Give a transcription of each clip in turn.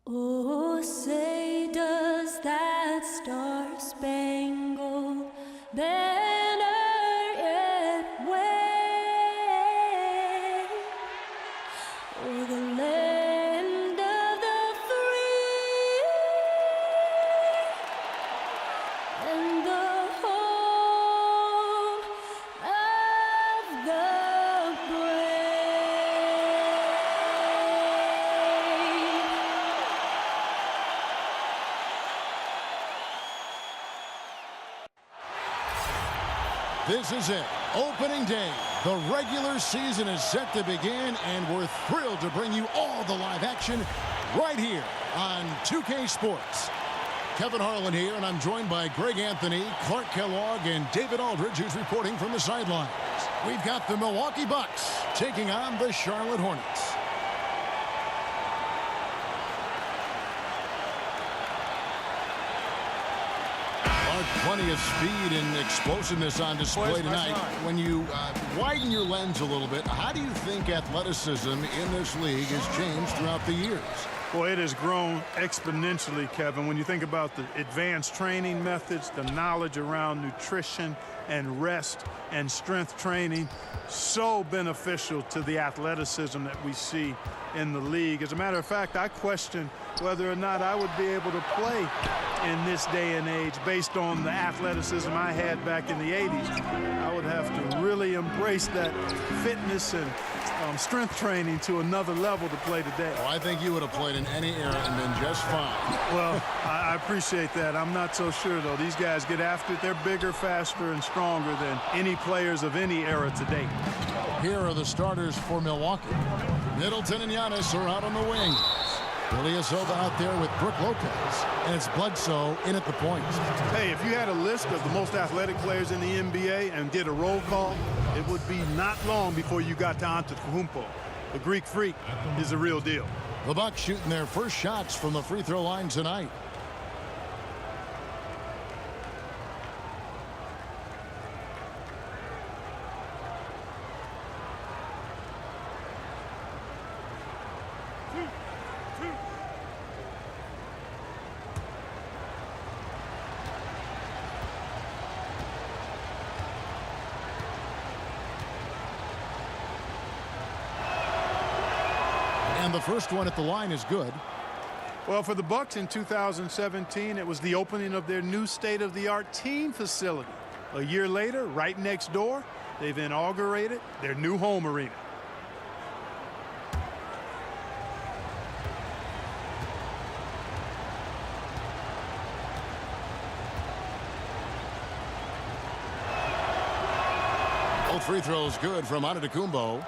Oh, say does that star-spangled banner yet wave o'er the land of the free and the home of the brave. This is it. Opening day. The regular season is set to begin, and we're thrilled to bring you all the live action right here on 2K Sports. Kevin Harlan here, and I'm joined by Greg Anthony, Clark Kellogg, and David Aldridge, who's reporting from the sidelines. We've got the Milwaukee Bucks taking on the Charlotte Hornets. Plenty of speed and explosiveness on display tonight. When you widen your lens a little bit, how do you think athleticism in this league has changed throughout the years? Well, it has grown exponentially, Kevin. When you think about the advanced training methods, the knowledge around nutrition and rest and strength training, so beneficial to the athleticism that we see in the league. As a matter of fact, I question whether or not I would be able to play in this day and age based on the athleticism I had back in the 80s. I would have to really embrace that fitness and strength training to another level to play today. Oh, I think you would have played in any era and been just fine. Well, I appreciate that. I'm not so sure, though. These guys get after it. They're bigger, faster, and stronger than any players of any era to date. Here are the starters for Milwaukee. Middleton and Giannis are out on the wings. Ilyasova out there with Brook Lopez, and it's Bledsoe in at the point. Hey, if you had a list of the most athletic players in the NBA and did a roll call, it would be not long before you got to Antetokounmpo. The Greek Freak is the real deal. The Bucks shooting their first shots from the free throw line tonight. And the first one at the line is good. Well, for the Bucks in 2017, it was the opening of their new state-of-the-art team facility. A year later, right next door, they've inaugurated their new home arena. Both free throws good from Antetokounmpo.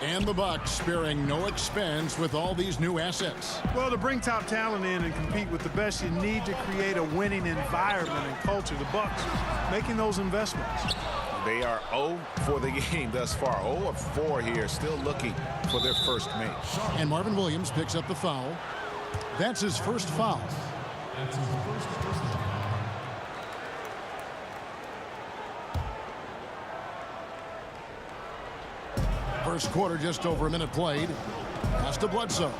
And the Bucks sparing no expense with all these new assets. Well, to bring top talent in and compete with the best, you need to create a winning environment and culture. The Bucks making those investments. They are 0 for the game thus far. 0 of 4 here, still looking for their first make. And Marvin Williams picks up the foul. That's his first foul. First quarter, just over a minute played. Pass to Bledsoe.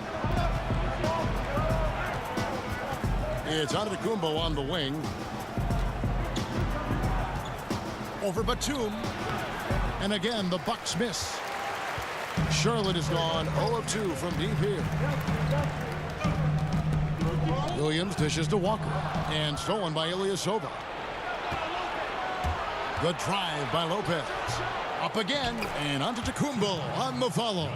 It's Antetokounmpo on the wing. Over Batum. And again, the Bucks miss. Charlotte is gone 0 of 2 from deep here. Williams dishes to Walker. And stolen by Ilyasova. The drive by Lopez. Up again, and Antetokounmpo on the follow.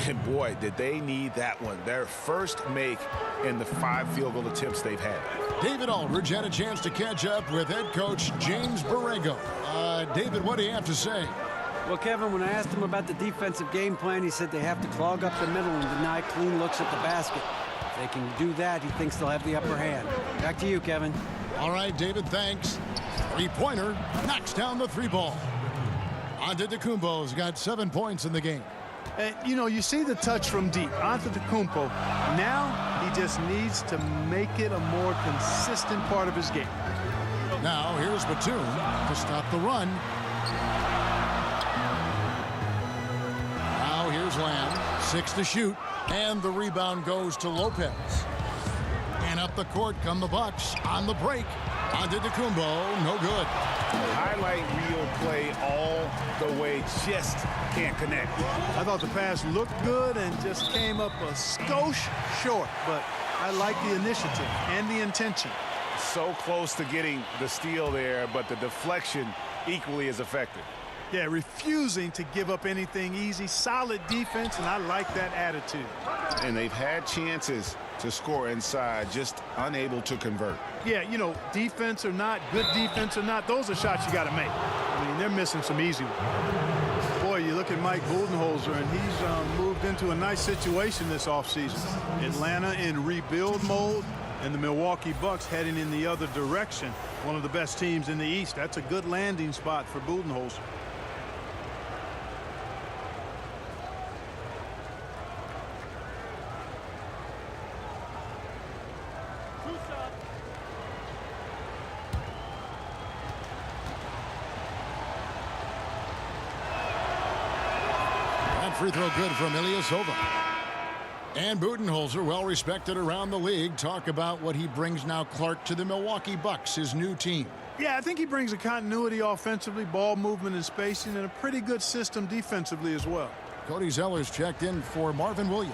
And boy, did they need that one. Their first make in the 5 field goal attempts they've had. David Aldridge had a chance to catch up with head coach James Borrego. David, what do you have to say? Well, Kevin, when I asked him about the defensive game plan, he said they have to clog up the middle and deny clean looks at the basket. If they can do that, he thinks they'll have the upper hand. Back to you, Kevin. All right, David, thanks. Three-pointer knocks down the 3-ball. Antetokounmpo's got 7 points in the game. And, you know, you see the touch from deep. Antetokounmpo, now he just needs to make it a more consistent part of his game. Now, here's Batum to stop the run. Now, here's Lamb. 6 to shoot. And the rebound goes to Lopez. And up the court come the Bucks on the break. Antetokounmpo, no good. Highlight reel play all the way, just can't connect. I thought the pass looked good and just came up a skosh short, but I like the initiative and the intention. So close to getting the steal there, but the deflection equally as effective. Yeah, refusing to give up anything easy. Solid defense, and I like that attitude. And they've had chances to score inside, just unable to convert. Yeah, you know, defense or not, good defense or not, those are shots you got to make. I mean, they're missing some easy ones. Boy, you look at Mike Budenholzer, and he's moved into a nice situation this offseason. Atlanta in rebuild mode, and the Milwaukee Bucks heading in the other direction. One of the best teams in the East. That's a good landing spot for Budenholzer. Free throw good from Ilyasova. And Budenholzer, well respected around the league. Talk about what he brings now, Clark, to the Milwaukee Bucks, his new team. Yeah, I think he brings a continuity offensively, ball movement and spacing, and a pretty good system defensively as well. Cody Zeller's checked in for Marvin Williams.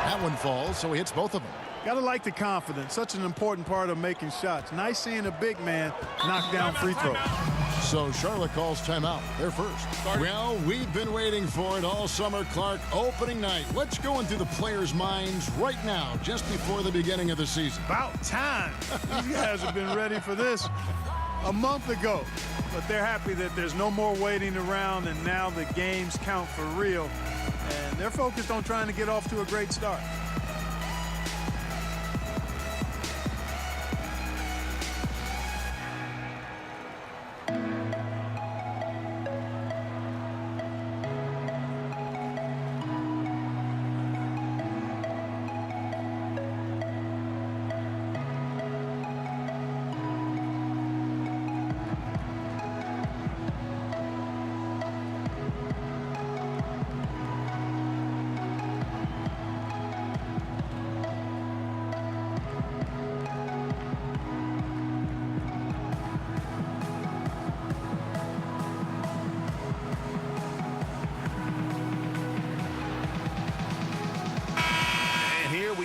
That one falls, so he hits both of them. Gotta like the confidence. Such an important part of making shots. Nice seeing a big man knock down free throws. So Charlotte calls timeout. They're first. Well, we've been waiting for it all summer, Clark. Opening night. Let's go into the players' minds right now, just before the beginning of the season. About time. These guys have been ready for this a month ago. But they're happy that there's no more waiting around, and now the games count for real. And they're focused on trying to get off to a great start.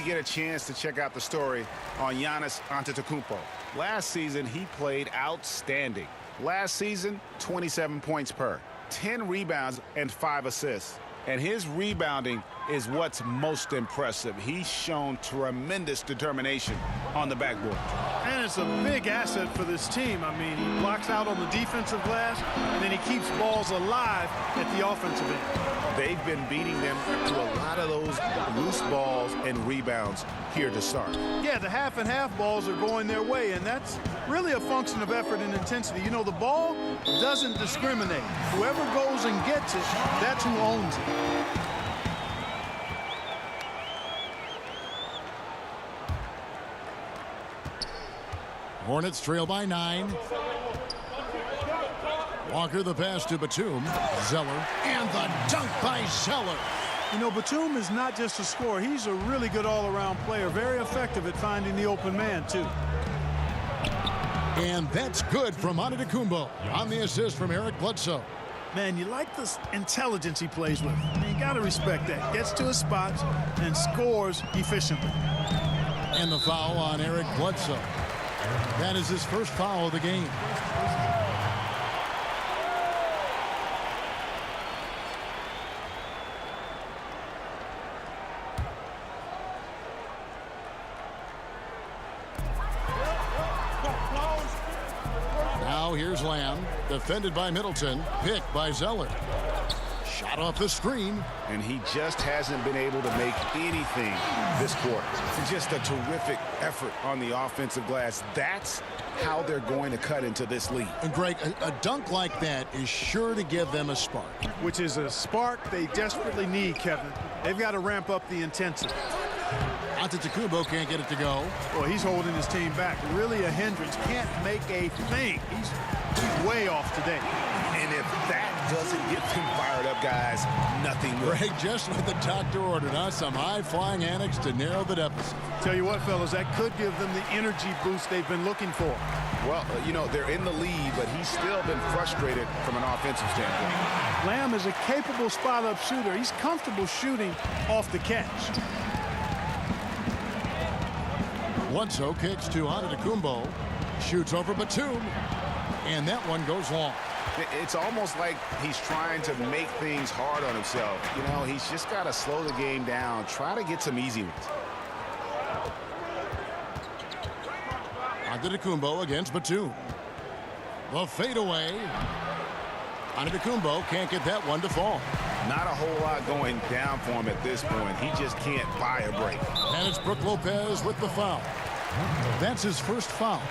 Get a chance to check out the story on Giannis Antetokounmpo. Last season, he played outstanding. Last season, 27 points per, 10 rebounds, and 5 assists. And his rebounding is what's most impressive. He's shown tremendous determination on the backboard. And it's a big asset for this team. I mean, he blocks out on the defensive glass, and then he keeps balls alive at the offensive end. They've been beating them to a lot of those loose balls and rebounds here to start. Yeah, the half and half balls are going their way, and that's really a function of effort and intensity. You know, the ball doesn't discriminate. Whoever goes and gets it, that's who owns it. Hornets trail by 9. Walker the pass to Batum. Zeller. And the dunk by Zeller. You know, Batum is not just a scorer. He's a really good all-around player. Very effective at finding the open man, too. And that's good from Antetokounmpo on the assist from Eric Bledsoe. Man, you like the intelligence he plays with. I mean, you got to respect that. Gets to his spots and scores efficiently. And the foul on Eric Bledsoe. That is his first foul of the game. Now here's Lamb, defended by Middleton, picked by Zeller. Shot off the screen. And he just hasn't been able to make anything this quarter. Just a terrific effort on the offensive glass. That's how they're going to cut into this lead. And Greg, a dunk like that is sure to give them a spark. Which is a spark they desperately need, Kevin. They've got to ramp up the intensity. Antetokounmpo can't get it to go. Well, he's holding his team back. Really a hindrance. Can't make a thing. He's way off today. And if that doesn't get them fired up, guys, nothing will. Greg, just what the doctor ordered, huh? Some high-flying annex to narrow the deficit. Tell you what, fellas, that could give them the energy boost they've been looking for. Well, you know, they're in the lead, but he's still been frustrated from an offensive standpoint. Lamb is a capable spot-up shooter. He's comfortable shooting off the catch. Bledsoe kicks to Antetokounmpo, shoots over Batum, and that one goes long. It's almost like he's trying to make things hard on himself. You know, he's just got to slow the game down, try to get some easy ones. Antetokounmpo against Batum. The fadeaway. Antetokounmpo can't get that one to fall. Not a whole lot going down for him at this point. He just can't buy a break. And it's Brook Lopez with the foul. That's his first foul.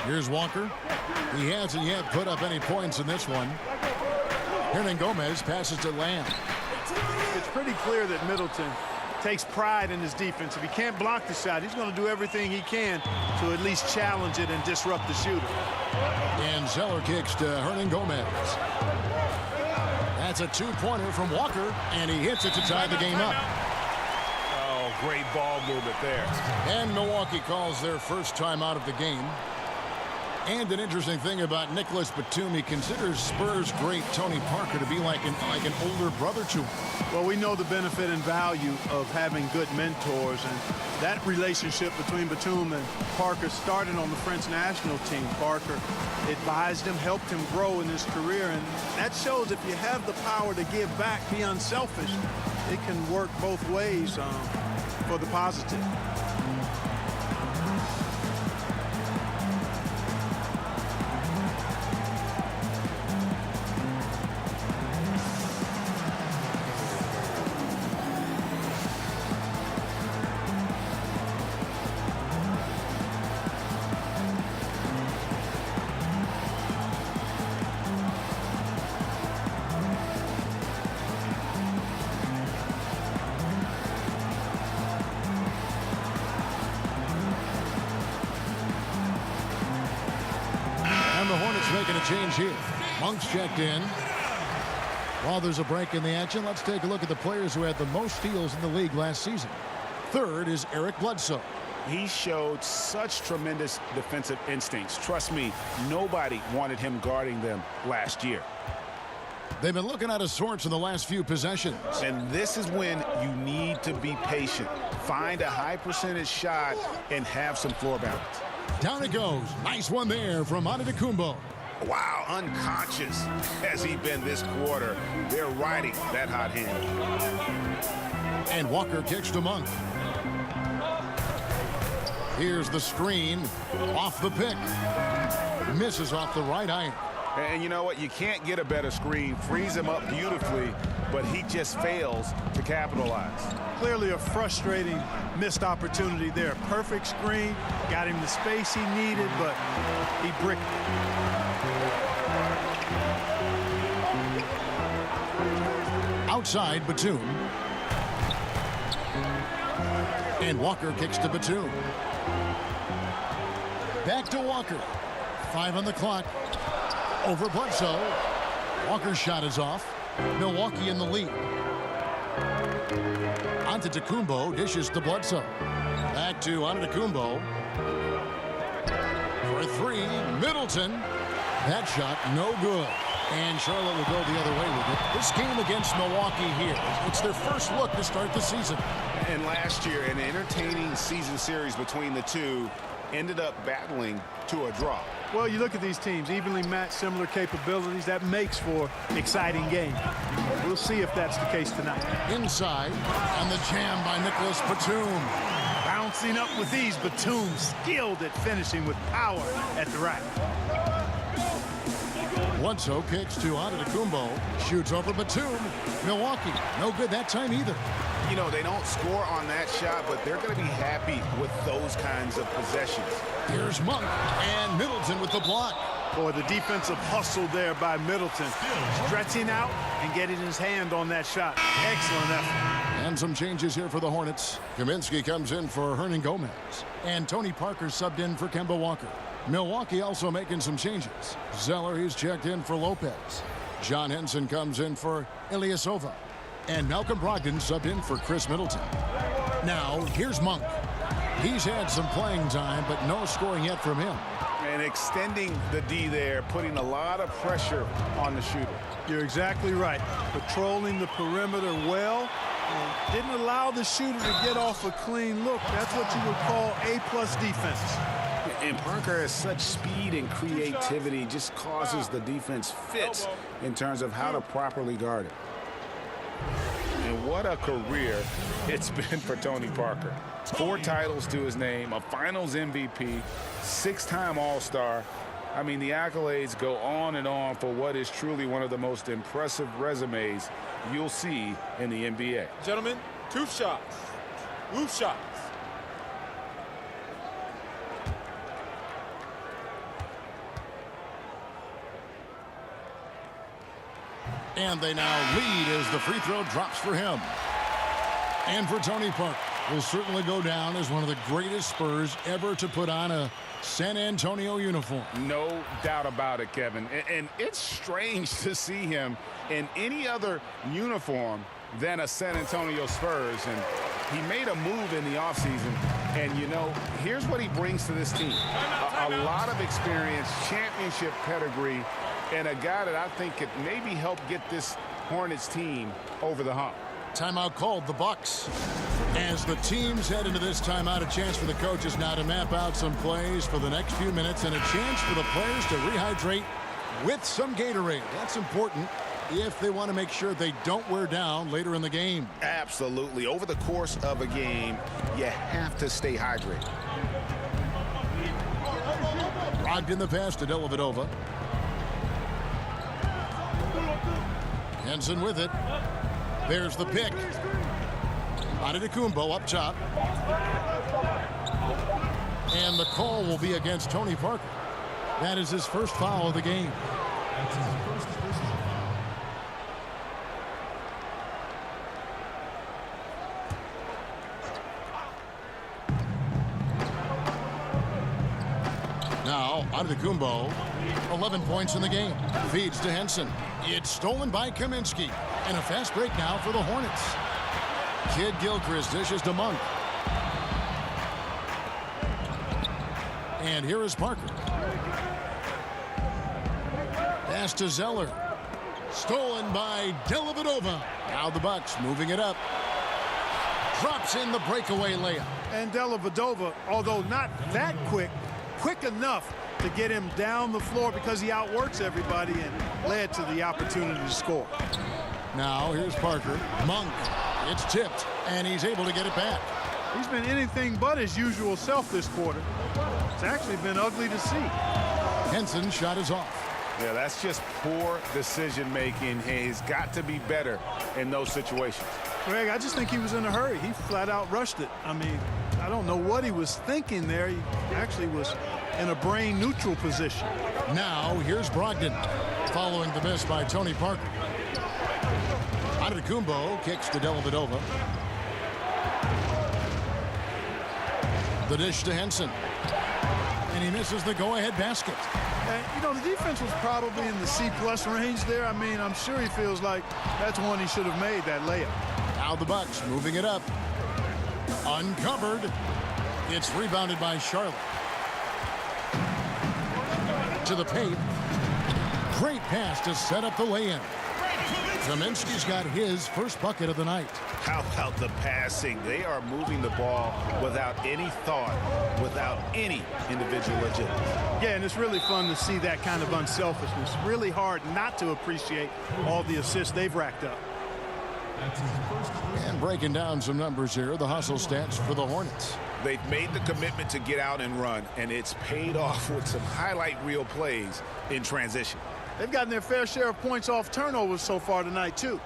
Here's Walker. He hasn't yet put up any points in this one. Gomez passes to Lamb. It's pretty clear that Middleton takes pride in his defense. If he can't block the shot, he's going to do everything he can to at least challenge it and disrupt the shooter. And Zeller kicks to Gomez. That's a two-pointer from Walker, and he hits it to tie the game up. Oh, great ball movement there. And Milwaukee calls their first time out of the game. And an interesting thing about Nicholas Batum, he considers Spurs great Tony Parker to be like an older brother to him. Well, we know the benefit and value of having good mentors, and that relationship between Batum and Parker started on the French national team. Parker advised him, helped him grow in his career, and that shows if you have the power to give back, be unselfish, it can work both ways for the positive. And the Hornets making a change here. Monk's checked in. While there's a break in the action, let's take a look at the players who had the most steals in the league last season. Third is Eric Bledsoe. He showed such tremendous defensive instincts. Trust me, nobody wanted him guarding them last year. They've been looking out of sorts in the last few possessions. And this is when you need to be patient. Find a high percentage shot and have some floor balance. Down it goes. Nice one there from Antetokounmpo. Wow, unconscious has he been this quarter. They're riding that hot hand. And Walker kicks to Monk. Here's the screen. Off the pick. Misses off the right iron. And you know what? You can't get a better screen. Frees him up beautifully, but he just fails to capitalize. Clearly a frustrating missed opportunity there. Perfect screen, got him the space he needed, but he bricked it. Outside, Batum. And Walker kicks to Batum. Back to Walker. 5 on the clock. Over Bledsoe. Walker's shot is off. Milwaukee in the lead. Antetokounmpo dishes to Bledsoe. Back to Antetokounmpo. For 3, Middleton. That shot, no good. And Charlotte will go the other way with it. This game against Milwaukee here, it's their first look to start the season. And last year, an entertaining season series between the two ended up battling to a draw. Well, you look at these teams, evenly matched, similar capabilities. That makes for exciting game. We'll see if that's the case tonight. Inside, and the jam by Nicholas Batum. Bouncing up with ease, Batum skilled at finishing with power at the rack. Bledsoe kicks to Antetokounmpo. Shoots over Batum. Milwaukee, no good that time either. You know, they don't score on that shot, but they're going to be happy with those kinds of possessions. Here's Monk, and Middleton with the block. Boy, the defensive hustle there by Middleton. Stretching out and getting his hand on that shot. Excellent effort. And Making some changes here for the Hornets. Kaminsky comes in for Hernan Gomez. And Tony Parker subbed in for Kemba Walker. Milwaukee also making some changes. Zeller, he's checked in for Lopez. John Henson comes in for Ilyasova. And Malcolm Brogdon subbed in for Chris Middleton. Now, here's Monk. He's had some playing time, but no scoring yet from him. And extending the D there, putting a lot of pressure on the shooter. You're exactly right. Patrolling the perimeter well. And didn't allow the shooter to get off a clean look. That's what you would call A+ defense. And Parker has such speed and creativity, just causes the defense fits in terms of how to properly guard it. And what a career it's been for Tony Parker. 4 titles to his name, a Finals MVP, 6-time All-Star. I mean, the accolades go on and on for what is truly one of the most impressive resumes you'll see in the NBA. Gentlemen, 2 shots. Roof shots. And they now lead as the free throw drops for him. And for Tony Parker, will certainly go down as one of the greatest Spurs ever to put on a San Antonio uniform. No doubt about it, Kevin. And it's strange to see him in any other uniform than a San Antonio Spurs. And he made a move in the offseason. And, you know, here's what he brings to this team. A lot of experience, championship pedigree, and a guy that I think could maybe help get this Hornets team over the hump. Timeout called, the Bucks. As the teams head into this timeout, a chance for the coaches now to map out some plays for the next few minutes and a chance for the players to rehydrate with some Gatorade. That's important if they want to make sure they don't wear down later in the game. Absolutely. Over the course of a game, you have to stay hydrated. Brogdon the pass to Dellavedova. Henson with it. There's the pick. Antetokounmpo up top. And the call will be against Tony Parker. That is his first foul of the game. Now, Antetokounmpo, 11 points in the game. Feeds to Henson. It's stolen by Kaminsky. And a fast break now for the Hornets. Kid Gilchrist dishes to Monk. And here is Parker. Pass to Zeller. Stolen by Dellavedova. Now the Bucks moving it up. Drops in the breakaway layup. And Dellavedova, although not that quick enough to get him down the floor because he outworks everybody and led to the opportunity to score. Now here's Parker. Monk. It's tipped, and he's able to get it back. He's been anything but his usual self this quarter. It's actually been ugly to see. Henson's shot is off. Yeah, that's just poor decision making. He's got to be better in those situations. Greg, I just think he was in a hurry. He flat out rushed it. I mean, I don't know what he was thinking there. He actually was in a brain neutral position. Now here's Brogdon following the miss by Tony Parker. Antetokounmpo kicks to Dellavedova. The dish to Henson. And he misses the go-ahead basket. And, you know, the defense was probably in the C+ range there. I mean, I'm sure he feels like that's one he should have made, that layup. Now the Bucks moving it up. Uncovered. It's rebounded by Charlotte. To the paint. Great pass to set up the lay-in. Kaminsky's got his first bucket of the night. How about the passing? They are moving the ball without any thought, without any individual agility. Yeah, and it's really fun to see that kind of unselfishness. Really hard not to appreciate all the assists they've racked up. And breaking down some numbers here, the hustle stats for the Hornets. They've made the commitment to get out and run, and it's paid off with some highlight reel plays in transition. They've gotten their fair share of points off turnovers so far tonight, too.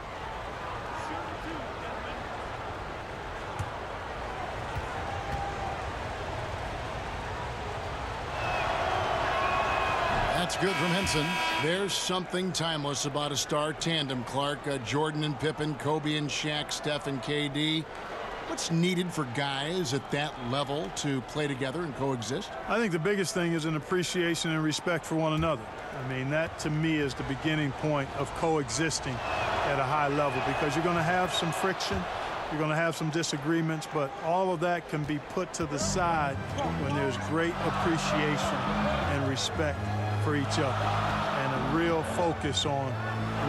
That's good from Henson. There's something timeless about a star tandem, Clark. Jordan and Pippen, Kobe and Shaq, Steph and KD. What's needed for guys at that level to play together and coexist? I think the biggest thing is an appreciation and respect for one another. I mean, that to me is the beginning point of coexisting at a high level, because you're going to have some friction, you're going to have some disagreements, but all of that can be put to the side when there's great appreciation and respect for each other and a real focus on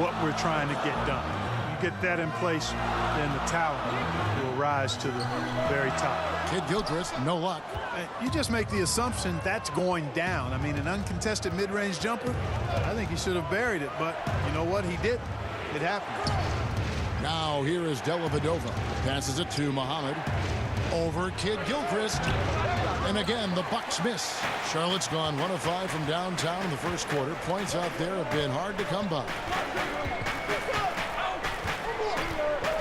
what we're trying to get done. You get that in place, then the talent will rise to the very top. Kid Gilchrist, no luck. You just make the assumption that's going down. I mean, an uncontested mid-range jumper, I think he should have buried it, but you know what? He didn't. It happened. Now here is Dellavedova. Passes it to Muhammad. Over Kid Gilchrist. And again, the Bucks miss. Charlotte's gone 1 of 5 from downtown in the first quarter. Points out there have been hard to come by.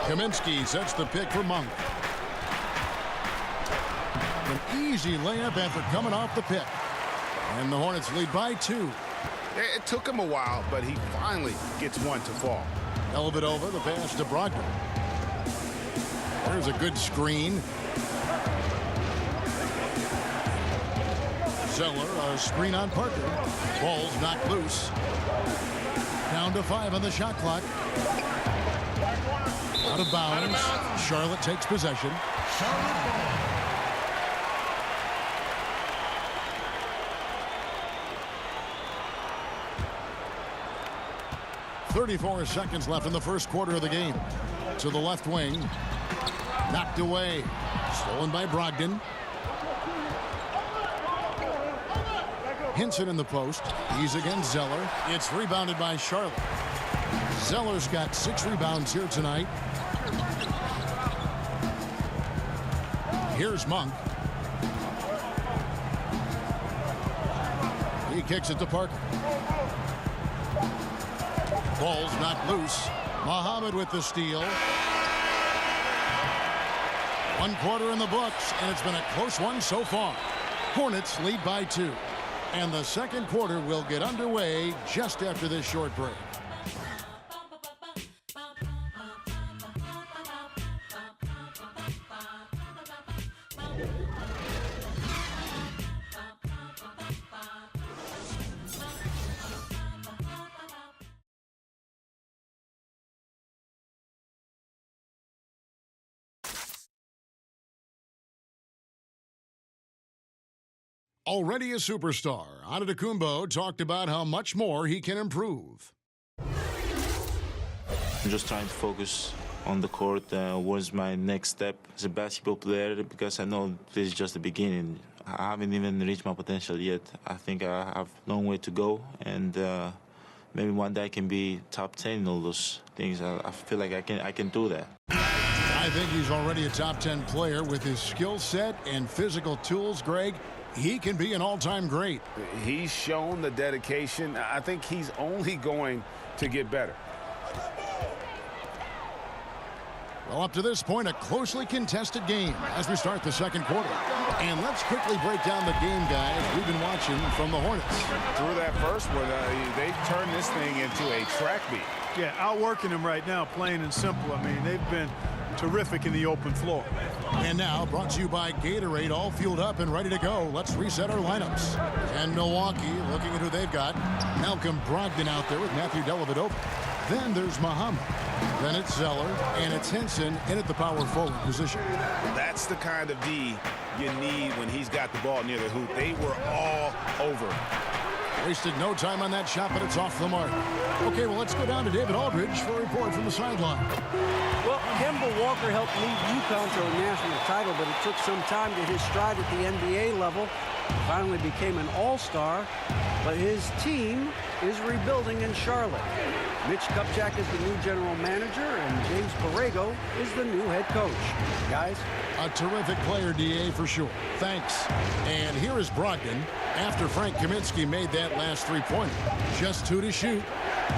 Kaminsky sets the pick for Monk. An easy layup after coming off the pick. And the Hornets lead by 2. It took him a while, but he finally gets one to fall. Dellavedova, the pass to Brogdon. There's a good screen. Zeller, a screen on Parker. Ball's knocked loose. Down to 5 on the shot clock. Out of bounds. Charlotte takes possession. 34 seconds left in the first quarter of the game. To the left wing. Knocked away. Stolen by Brogdon. Henson in the post. He's against Zeller. It's rebounded by Charlotte. Zeller's got 6 rebounds here tonight. Here's Monk. He kicks it to Parker. Ball's not loose. Muhammad with the steal. 1 quarter in the books, and it's been a close one so far. Hornets lead by 2. And the second quarter will get underway just after this short break. Already a superstar, Antetokounmpo talked about how much more he can improve. I'm just trying to focus on the court. What's my next step as a basketball player? Because I know this is just the beginning. I haven't even reached my potential yet. I think I have a long way to go, and maybe one day I can be top 10 in all those things. I feel like I can do that. I think he's already a top 10 player with his skill set and physical tools, Greg. He can be an all-time great. He's shown the dedication. I think he's only going to get better. Well, up to this point, a closely contested game as we start the second quarter. And let's quickly break down the game, guys. We've been watching from the Hornets. Through that first one, they turned this thing into a track meet. Yeah, outworking them right now, plain and simple. I mean, they've been terrific in the open floor. And now, brought to you by Gatorade, all fueled up and ready to go. Let's reset our lineups. And Milwaukee, looking at who they've got. Malcolm Brogdon out there with Matthew Dellavedova. Then there's Muhammad. Then it's Zeller, and it's Henson in at the power forward position. That's the kind of D you need when he's got the ball near the hoop. They were all over. Wasted no time on that shot, but it's off the mark. Okay, well, let's go down to David Aldridge for a report from the sideline. Well, Kemba Walker helped lead UConn to a national title, but it took some time to hit stride at the NBA level. Finally became an all-star, but his team is rebuilding in Charlotte. Mitch Kupchak is the new general manager, and James Borrego is the new head coach. Guys? A terrific player, D.A., for sure. Thanks. And here is Brogdon after Frank Kaminsky made that last three-pointer. Just 2 to shoot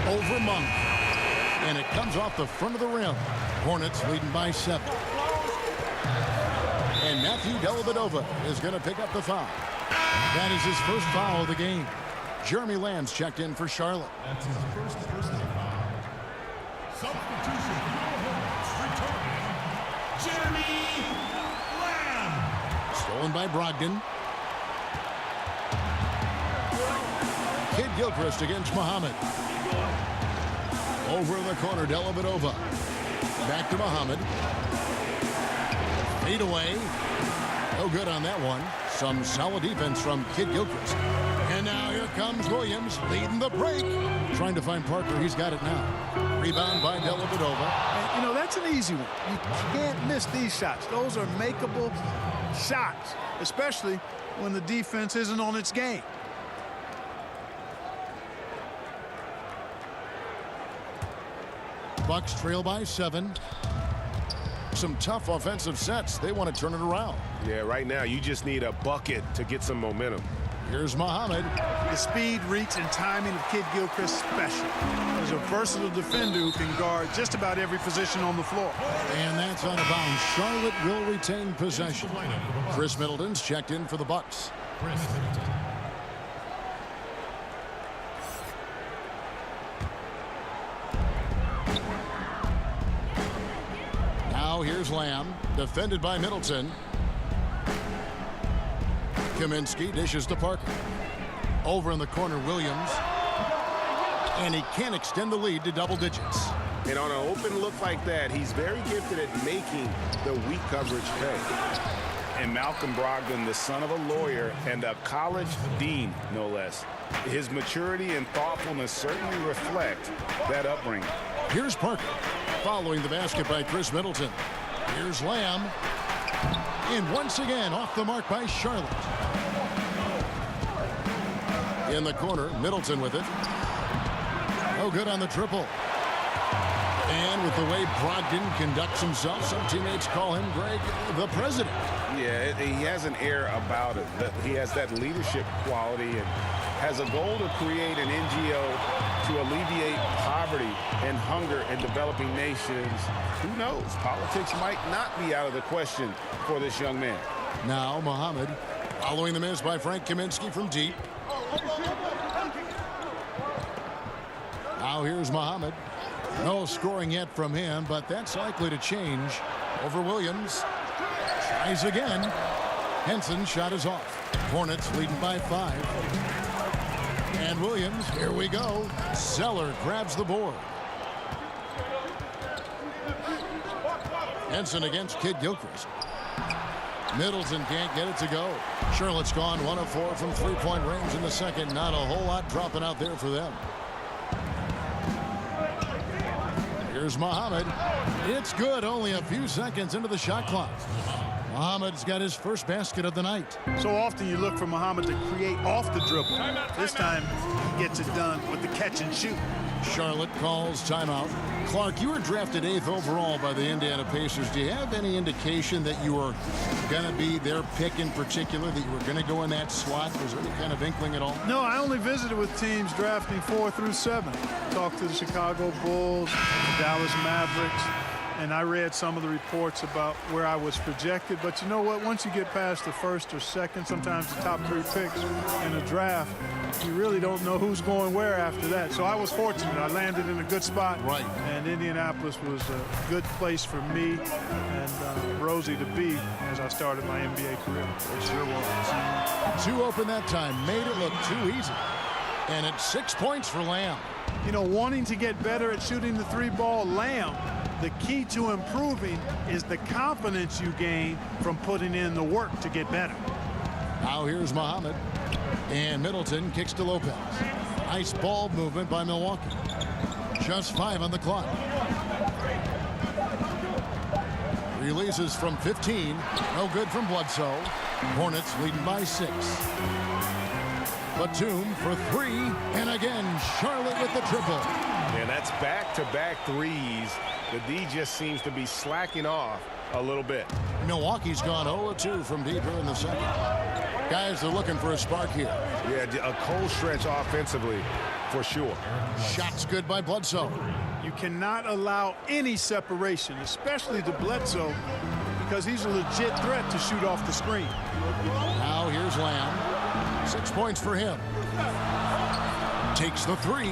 over Monk. And it comes off the front of the rim. Hornets leading by 7. And Matthew Dellavedova is going to pick up the foul. That is his first foul of the game. Jeremy Lamb's checked in for Charlotte. That's his first personal foul. Substitution for the Hornets, returning Jeremy Lamb. Stolen by Brogdon. Kid Gilchrist against Muhammad. Over in the corner, Dellavedova. Back to Muhammad. Fade away. No good on that one. Some solid defense from Kid Gilchrist. And now here comes Williams leading the break. Trying to find Parker. He's got it now. Rebound by Dellavedova. And, you know, that's an easy one. You can't miss these shots. Those are makeable shots, especially when the defense isn't on its game. Bucks trail by 7. Some tough offensive sets. They want to turn it around. Yeah, right now you just need a bucket to get some momentum. Here's Muhammad. The speed, reach, and timing of Kid Gilchrist special. He's a versatile defender who can guard just about every position on the floor. And that's out of bounds. Charlotte will retain possession. Chris Middleton's checked in for the Bucks. Chris Middleton. Now here's Lamb, defended by Middleton. Kaminsky dishes to Parker. Over in the corner, Williams. And he can't extend the lead to double digits. And on an open look like that, he's very gifted at making the weak coverage pay. And Malcolm Brogdon, the son of a lawyer and a college dean, no less. His maturity and thoughtfulness certainly reflect that upbringing. Here's Parker, following the basket by Chris Middleton. Here's Lamb. And once again, off the mark by Charlotte. In the corner, Middleton with it. No good on the triple. And with the way Brogdon conducts himself, some teammates call him, Greg, the president. Yeah, he has an air about it. He has that leadership quality and has a goal to create an NGO to alleviate poverty and hunger in developing nations. Who knows? Politics might not be out of the question for this young man. Now Muhammad, following the miss by Frank Kaminsky from deep. Now here's Muhammad. No scoring yet from him, but that's likely to change. Over Williams. Tries again. Henson's shot is off. Hornets leading by 5. And Williams, here we go. Zeller grabs the board. Henson against Kid Gilchrist. Middleton can't get it to go. Charlotte's gone 1 of 4 from three-point range in the second. Not a whole lot dropping out there for them. Here's Muhammad. It's good, only a few seconds into the shot clock. Muhammad's got his first basket of the night. So often you look for Muhammad to create off the dribble. This time he gets it done with the catch and shoot. Charlotte calls timeout. Clark, you were drafted 8th overall by the Indiana Pacers. Do you have any indication that you were going to be their pick in particular, that you were going to go in that slot? Was there any kind of inkling at all? No, I only visited with teams drafting 4 through 7. Talked to the Chicago Bulls, the Dallas Mavericks, and I read some of the reports about where I was projected. But you know what? Once you get past the first or second, sometimes the top 3 picks in a draft, you really don't know who's going where after that. So I was fortunate. I landed in a good spot. Right. And Indianapolis was a good place for me and Rosie to be as I started my NBA career. It sure was. 2 open that time. Made it look too easy. And it's 6 points for Lamb. You know, wanting to get better at shooting the 3-ball, Lamb, the key to improving is the confidence you gain from putting in the work to get better. Now here's Muhammad. And Middleton kicks to Lopez. Nice ball movement by Milwaukee. Just 5 on the clock. Releases from 15. No good from Bledsoe. Hornets leading by 6. Batum for 3. And again, Charlotte with the triple. And that's back-to-back threes. The D just seems to be slacking off a little bit. Milwaukee's gone 0-2 from deep here in the second. Guys are looking for a spark here. Yeah, a cold stretch offensively for sure. Shots good by Bledsoe. You cannot allow any separation, especially to Bledsoe, because he's a legit threat to shoot off the screen. Now here's Lamb. 6 points for him. Takes the three.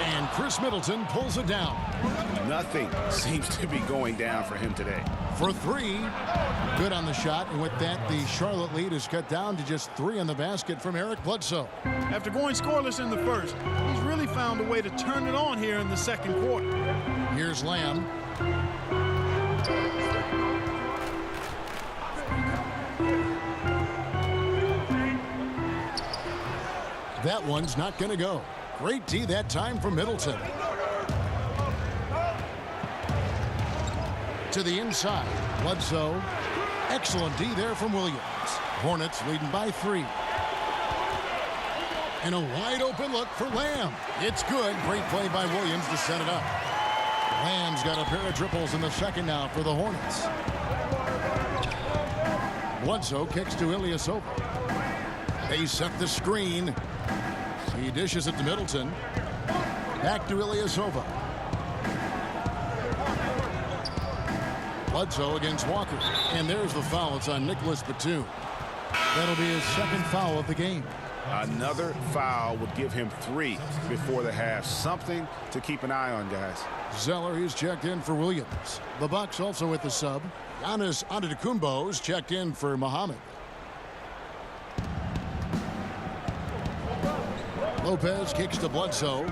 And Chris Middleton pulls it down. Nothing seems to be going down for him today. For three. Good on the shot. And with that, the Charlotte lead is cut down to just 3 on the basket from Eric Bledsoe. After going scoreless in the first, he's really found a way to turn it on here in the second quarter. Here's Lamb. That one's not going to go. Great D that time from Middleton. To the inside. Bledsoe. Excellent D there from Williams. Hornets leading by 3. And a wide open look for Lamb. It's good. Great play by Williams to set it up. Lamb's got a pair of triples in the second now for the Hornets. Bledsoe kicks to Ilyasova. They set the screen. He dishes it to Middleton. Back to Ilyasova. Bledsoe against Walker. And there's the foul. It's on Nicholas Batum. That'll be his second foul of the game. Another foul would give him 3 before the half. Something to keep an eye on, guys. Zeller, he's checked in for Williams. The Bucks also with the sub. Giannis Antetokounmpo's checked in for Muhammad. Lopez kicks to Bledsoe.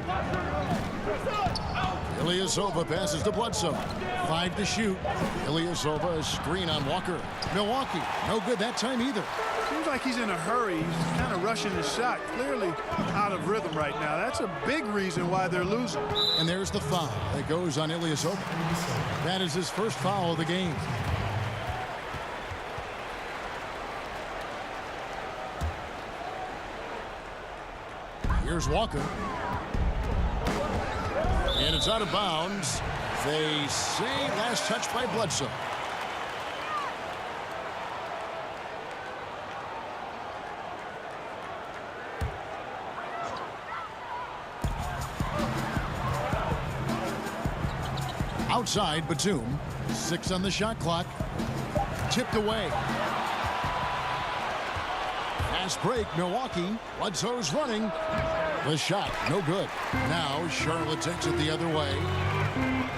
Ilyasova passes to Bledsoe. 5 to shoot. Ilyasova, a screen on Walker. Milwaukee, no good that time either. Seems like he's in a hurry. He's kind of rushing his shot. Clearly out of rhythm right now. That's a big reason why they're losing. And there's the foul that goes on Ilyasova. That is his first foul of the game. Here's Walker. And it's out of bounds. They say last touch by Bledsoe. Outside, Batum. 6 on the shot clock. Tipped away. Fast break, Milwaukee. Bledsoe's running. The shot, no good. Now Charlotte takes it the other way.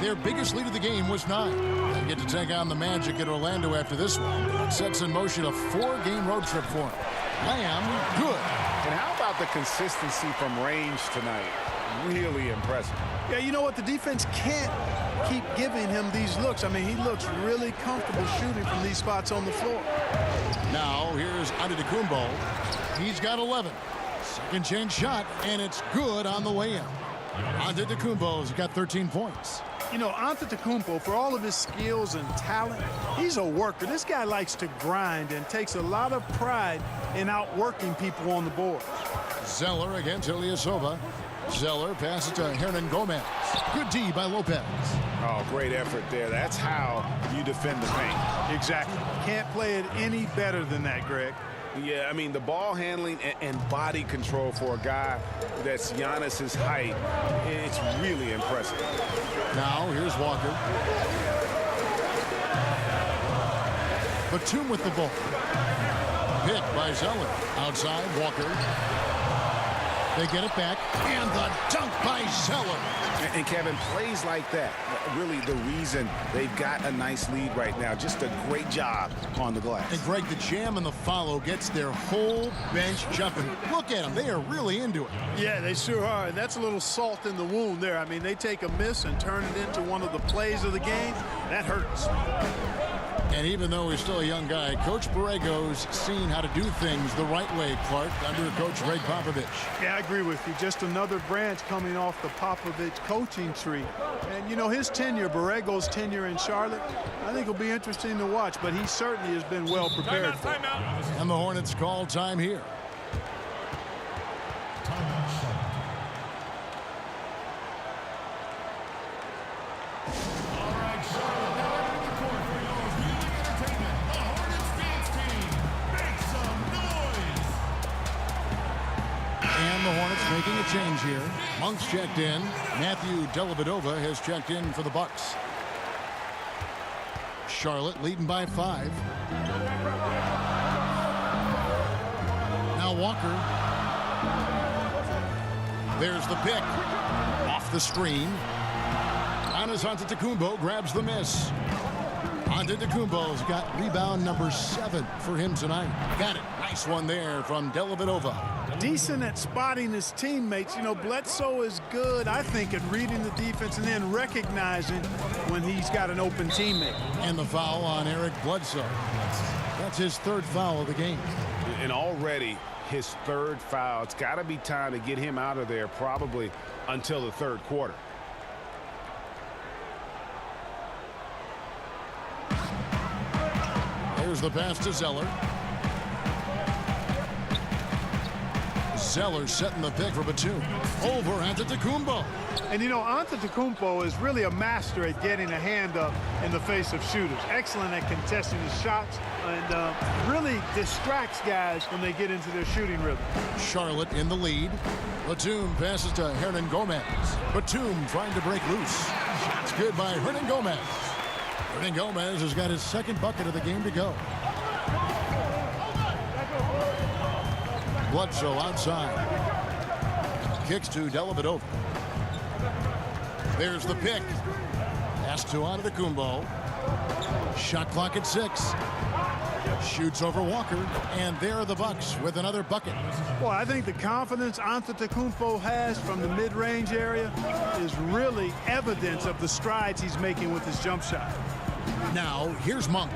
Their biggest lead of the game was 9. They get to take on the Magic at Orlando after this one. It sets in motion a 4-game road trip for them. Lamb, good. And how about the consistency from range tonight? Really impressive. Yeah, you know what? The defense can't keep giving him these looks. I mean, he looks really comfortable shooting from these spots on the floor. Now here's Antetokounmpo. He's got 11. Second chance shot, and it's good on the way in. Antetokounmpo's got 13 points. You know, Antetokounmpo, for all of his skills and talent, he's a worker. This guy likes to grind and takes a lot of pride in outworking people on the board. Zeller against Ilyasova. Zeller passes to Hernan Gomez. Good D by Lopez. Oh, great effort there. That's how you defend the paint. Exactly. Can't play it any better than that, Greg. Yeah, I mean, the ball handling and body control for a guy that's Giannis's height, it's really impressive. Now, here's Walker. Batum with the ball. Picked by Zeller. Outside, Walker. They get it back, and the dunk by Zeller. And Kevin, plays like that, really the reason they've got a nice lead right now. Just a great job on the glass. And Greg, the jam and the follow gets their whole bench jumping. Look at them. They are really into it. Yeah, they sure are. And that's a little salt in the wound there. I mean, they take a miss and turn it into one of the plays of the game. That hurts. And even though he's still a young guy, Coach Borrego's seen how to do things the right way, Clark, under Coach Greg Popovich. Yeah, I agree with you. Just another branch coming off the Popovich coaching tree. And, you know, his tenure, Borrego's tenure in Charlotte, I think will be interesting to watch, but he certainly has been well prepared for it. And the Hornets call time here. And the Hornets making a change here. Monk's checked in. Matthew Dellavedova has checked in for the Bucks. Charlotte leading by 5. Now Walker. There's the pick. Off the screen. Giannis Antetokounmpo grabs the miss. Antetokounmpo's got rebound number 7 for him tonight. Got it. Nice one there from Dellavedova. Decent at spotting his teammates. You know, Bledsoe is good, I think, at reading the defense and then recognizing when he's got an open teammate. And the foul on Eric Bledsoe. That's his 3rd foul of the game. And already his 3rd foul. It's got to be time to get him out of there probably until the 3rd quarter. Here's the pass to Zeller. Zeller setting the pick for Batum. Over Antetokounmpo. And you know, Antetokounmpo is really a master at getting a hand up in the face of shooters. Excellent at contesting his shots and really distracts guys when they get into their shooting rhythm. Charlotte in the lead. Batum passes to Hernan Gomez. Batum trying to break loose. Shots good by Hernan Gomez. Hernan Gomez has got his 2nd bucket of the game to go. Bledsoe outside. Kicks to Dellavedova. There's the pick. Pass to Antetokounmpo. Shot clock at 6. Shoots over Walker. And there are the Bucks with another bucket. Well, I think the confidence Antetokounmpo has from the mid-range area is really evidence of the strides he's making with his jump shot. Now, here's Monk.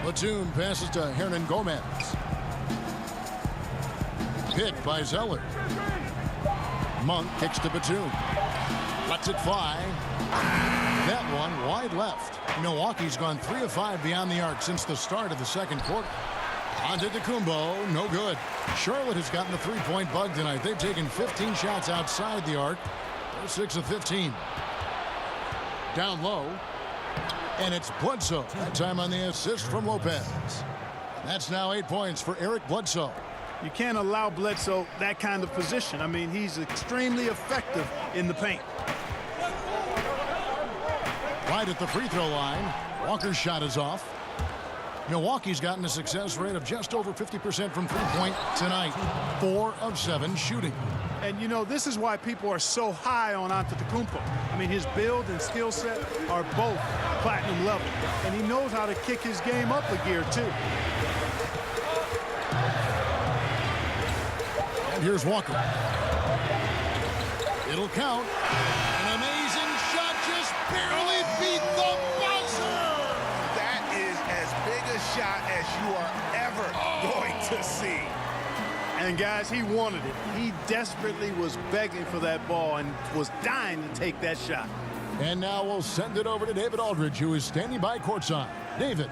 Batum passes to Hernan Gomez. Picked by Zeller. Monk kicks to Batum. Lets it fly. That one wide left. Milwaukee's gone 3 of 5 beyond the arc since the start of the 2nd quarter. Antetokounmpo, no good. Charlotte has gotten the 3-point bug tonight. They've taken 15 shots outside the arc. They're 6 of 15. Down low. And it's Bledsoe. That time on the assist from Lopez. That's now 8 points for Eric Bledsoe. You can't allow Bledsoe that kind of position. I mean, he's extremely effective in the paint. Right at the free throw line. Walker's shot is off. Milwaukee's gotten a success rate of just over 50% from three-point tonight. 4 of 7 shooting. And, you know, this is why people are so high on Antetokounmpo. I mean, his build and skill set are both platinum level. And he knows how to kick his game up a gear, too. And here's Walker. It'll count. An amazing shot, just barely beat the buzzer. That is as big a shot as you are ever going to see. And, guys, he wanted it. He desperately was begging for that ball and was dying to take that shot. And now we'll send it over to David Aldridge, who is standing by courtside. David.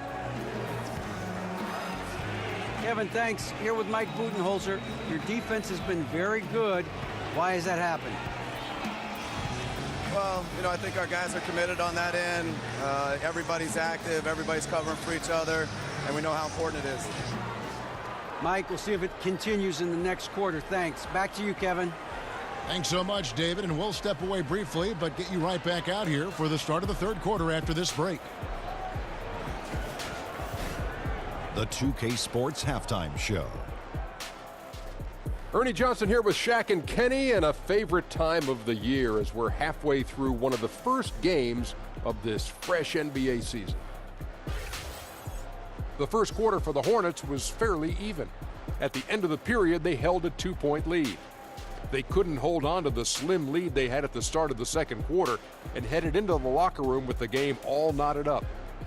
Kevin, thanks. Here with Mike Budenholzer. Your defense has been very good. Why has that happened? Well, you know, I think our guys are committed on that end. Everybody's active. Everybody's covering for each other. And we know how important it is. Mike, we'll see if it continues in the next quarter. Thanks. Back to you, Kevin. Thanks so much, David, and we'll step away briefly, but get you right back out here for the start of the 3rd quarter after this break. The 2K Sports Halftime Show. Ernie Johnson here with Shaq and Kenny, and a favorite time of the year as we're halfway through one of the first games of this fresh NBA season. The first quarter for the Hornets was fairly even. At the end of the period, they held a 2-point lead. They couldn't hold on to the slim lead they had at the start of the 2nd quarter and headed into the locker room with the game all knotted up.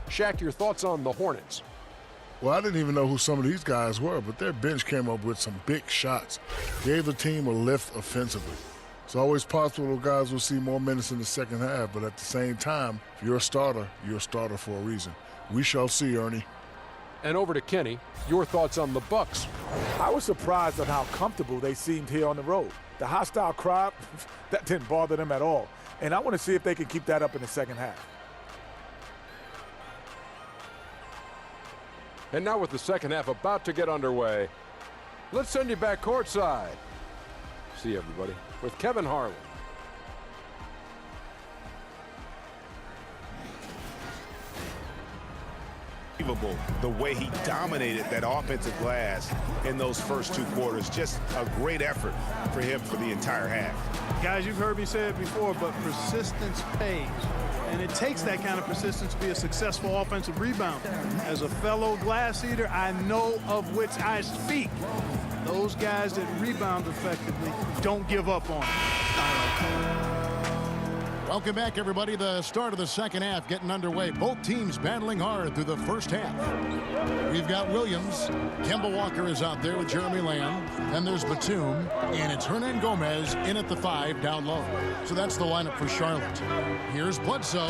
Shaq, your thoughts on the Hornets? Well, I didn't even know who some of these guys were, but their bench came up with some big shots. Gave the team a lift offensively. It's always possible those guys will see more minutes in the second half, but at the same time, if you're a starter for a reason. We shall see, Ernie. And over to Kenny, your thoughts on the Bucks. I was surprised at how comfortable they seemed here on the road. The hostile crowd, that didn't bother them at all. And I want to see if they can keep that up in the second half. And now with the second half about to get underway, let's send you back courtside. See everybody with Kevin Harlan. unbelievable the way he dominated that offensive glass in those first 2 quarters. Just a great effort for him for the entire half. Guys, you've heard me say it before, but persistence pays. And it takes that kind of persistence to be a successful offensive rebounder. As a fellow glass eater, I know of which I speak. Those guys that rebound effectively don't give up on it. Welcome back, everybody. The start of the second half getting underway. Both teams battling hard through the first half. We've got Williams. Kemba Walker is out there with Jeremy Lamb. Then there's Batum. And it's Hernan Gomez in at the 5 down low. So that's the lineup for Charlotte. Here's Bledsoe.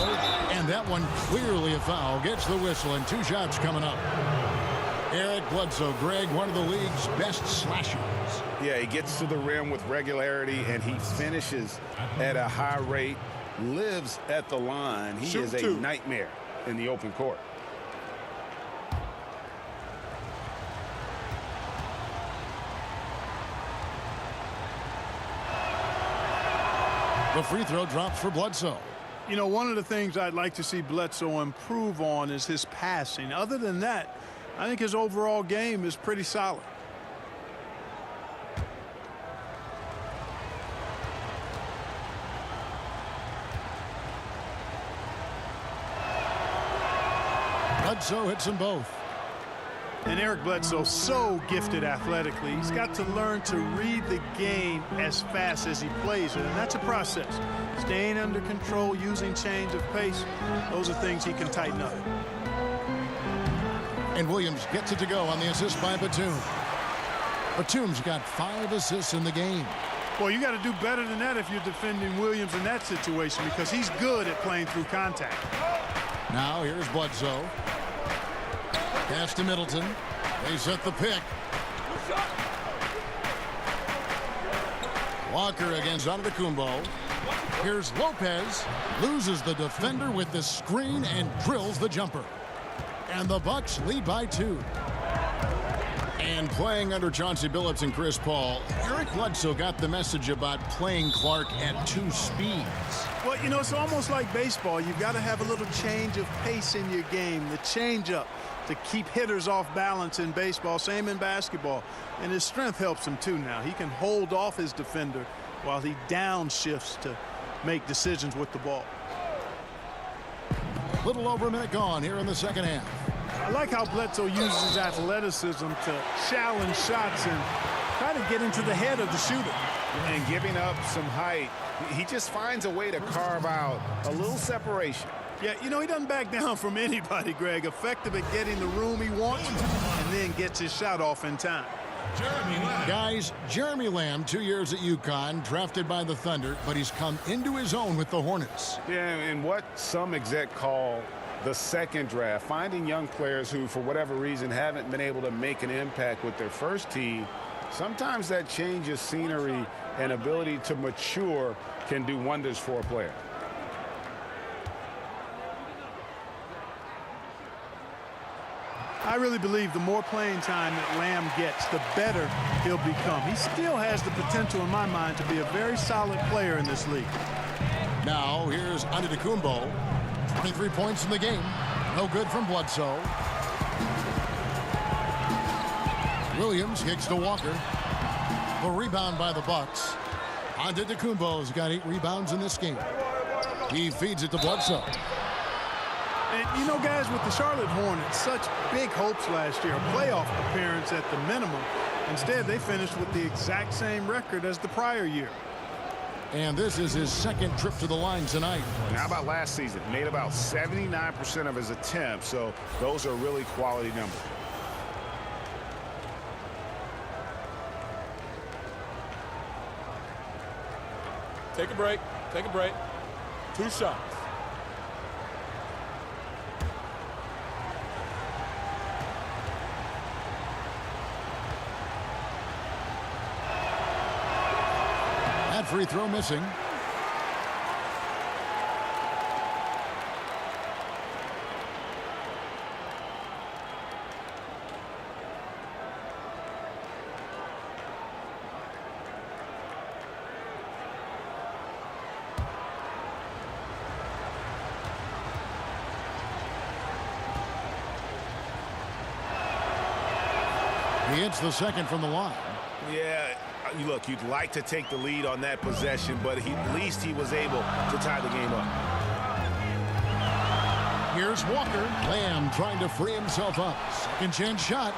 And that one clearly a foul. Gets the whistle and 2 shots coming up. Eric Bledsoe, Greg, one of the league's best slashers. Yeah, he gets to the rim with regularity, and he finishes at a high rate, lives at the line. He is a nightmare in the open court. The free throw drops for Bledsoe. You know, one of the things I'd like to see Bledsoe improve on is his passing. Other than that, I think his overall game is pretty solid. Bledsoe hits them both. And Eric Bledsoe, so gifted athletically. He's got to learn to read the game as fast as he plays it, and that's a process. Staying under control, using change of pace, those are things he can tighten up. And Williams gets it to go on the assist by Batum. Batum's got 5 assists in the game. Well, you got to do better than that if you're defending Williams in that situation, because he's good at playing through contact. Now here's Bledsoe. Pass to Middleton. They set the pick. Walker against Antetokounmpo. Here's Lopez. Loses the defender with the screen and drills the jumper. And the Bucks lead by 2. And playing under Chauncey Billups and Chris Paul, Eric Bledsoe got the message about playing Clark at 2 speeds. Well, you know, it's almost like baseball. You've got to have a little change of pace in your game, the change-up to keep hitters off balance in baseball, same in basketball. And his strength helps him, too, now. He can hold off his defender while he downshifts to make decisions with the ball. Little over a minute gone here in the second half. I like how Bledsoe uses his athleticism to challenge shots and try to get into the head of the shooter. And giving up some height, he just finds a way to carve out a little separation. Yeah, you know, he doesn't back down from anybody, Greg. Effective at getting the room he wants and then gets his shot off in time. Guys, Jeremy Lamb, 2 years at UConn, drafted by the Thunder, but he's come into his own with the Hornets. Yeah, and what some exec call the second draft, finding young players who, for whatever reason, haven't been able to make an impact with their first team, sometimes that change of scenery and ability to mature can do wonders for a player. I really believe the more playing time that Lamb gets, the better he'll become. He still has the potential, in my mind, to be a very solid player in this league. Now, here's Antetokounmpo. 23 points in the game. No good from Bledsoe. Williams kicks to Walker. The rebound by the Bucks. Antetokounmpo's got 8 rebounds in this game. He feeds it to Bledsoe. And, you know, guys, with the Charlotte Hornets, such big hopes last year, a playoff appearance at the minimum. Instead, they finished with the exact same record as the prior year. And this is his second trip to the line tonight. And how about last season? Made about 79% of his attempts, so those are really quality numbers. Take a break. Take a break. 2 shots. That free throw missing. He hits the second from the line. Yeah, look, you'd like to take the lead on that possession, but at least he was able to tie the game up. Here's Walker. Lamb trying to free himself up. Second chance shot.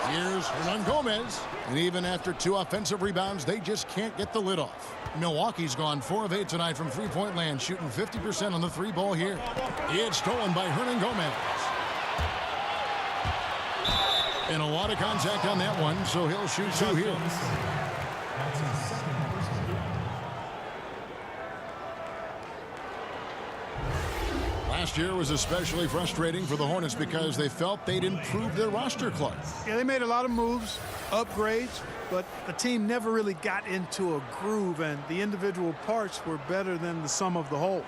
Here's Hernan Gomez. And even after 2 offensive rebounds, they just can't get the lid off. Milwaukee's gone 4 of 8 tonight from three-point land, shooting 50% on the 3 ball here. It's stolen by Hernan Gomez. And a lot of contact on that one, so he'll shoot 2 here. Last year was especially frustrating for the Hornets because they felt they'd improved their roster club. Yeah, they made a lot of moves, upgrades, but the team never really got into a groove, and the individual parts were better than the sum of the whole.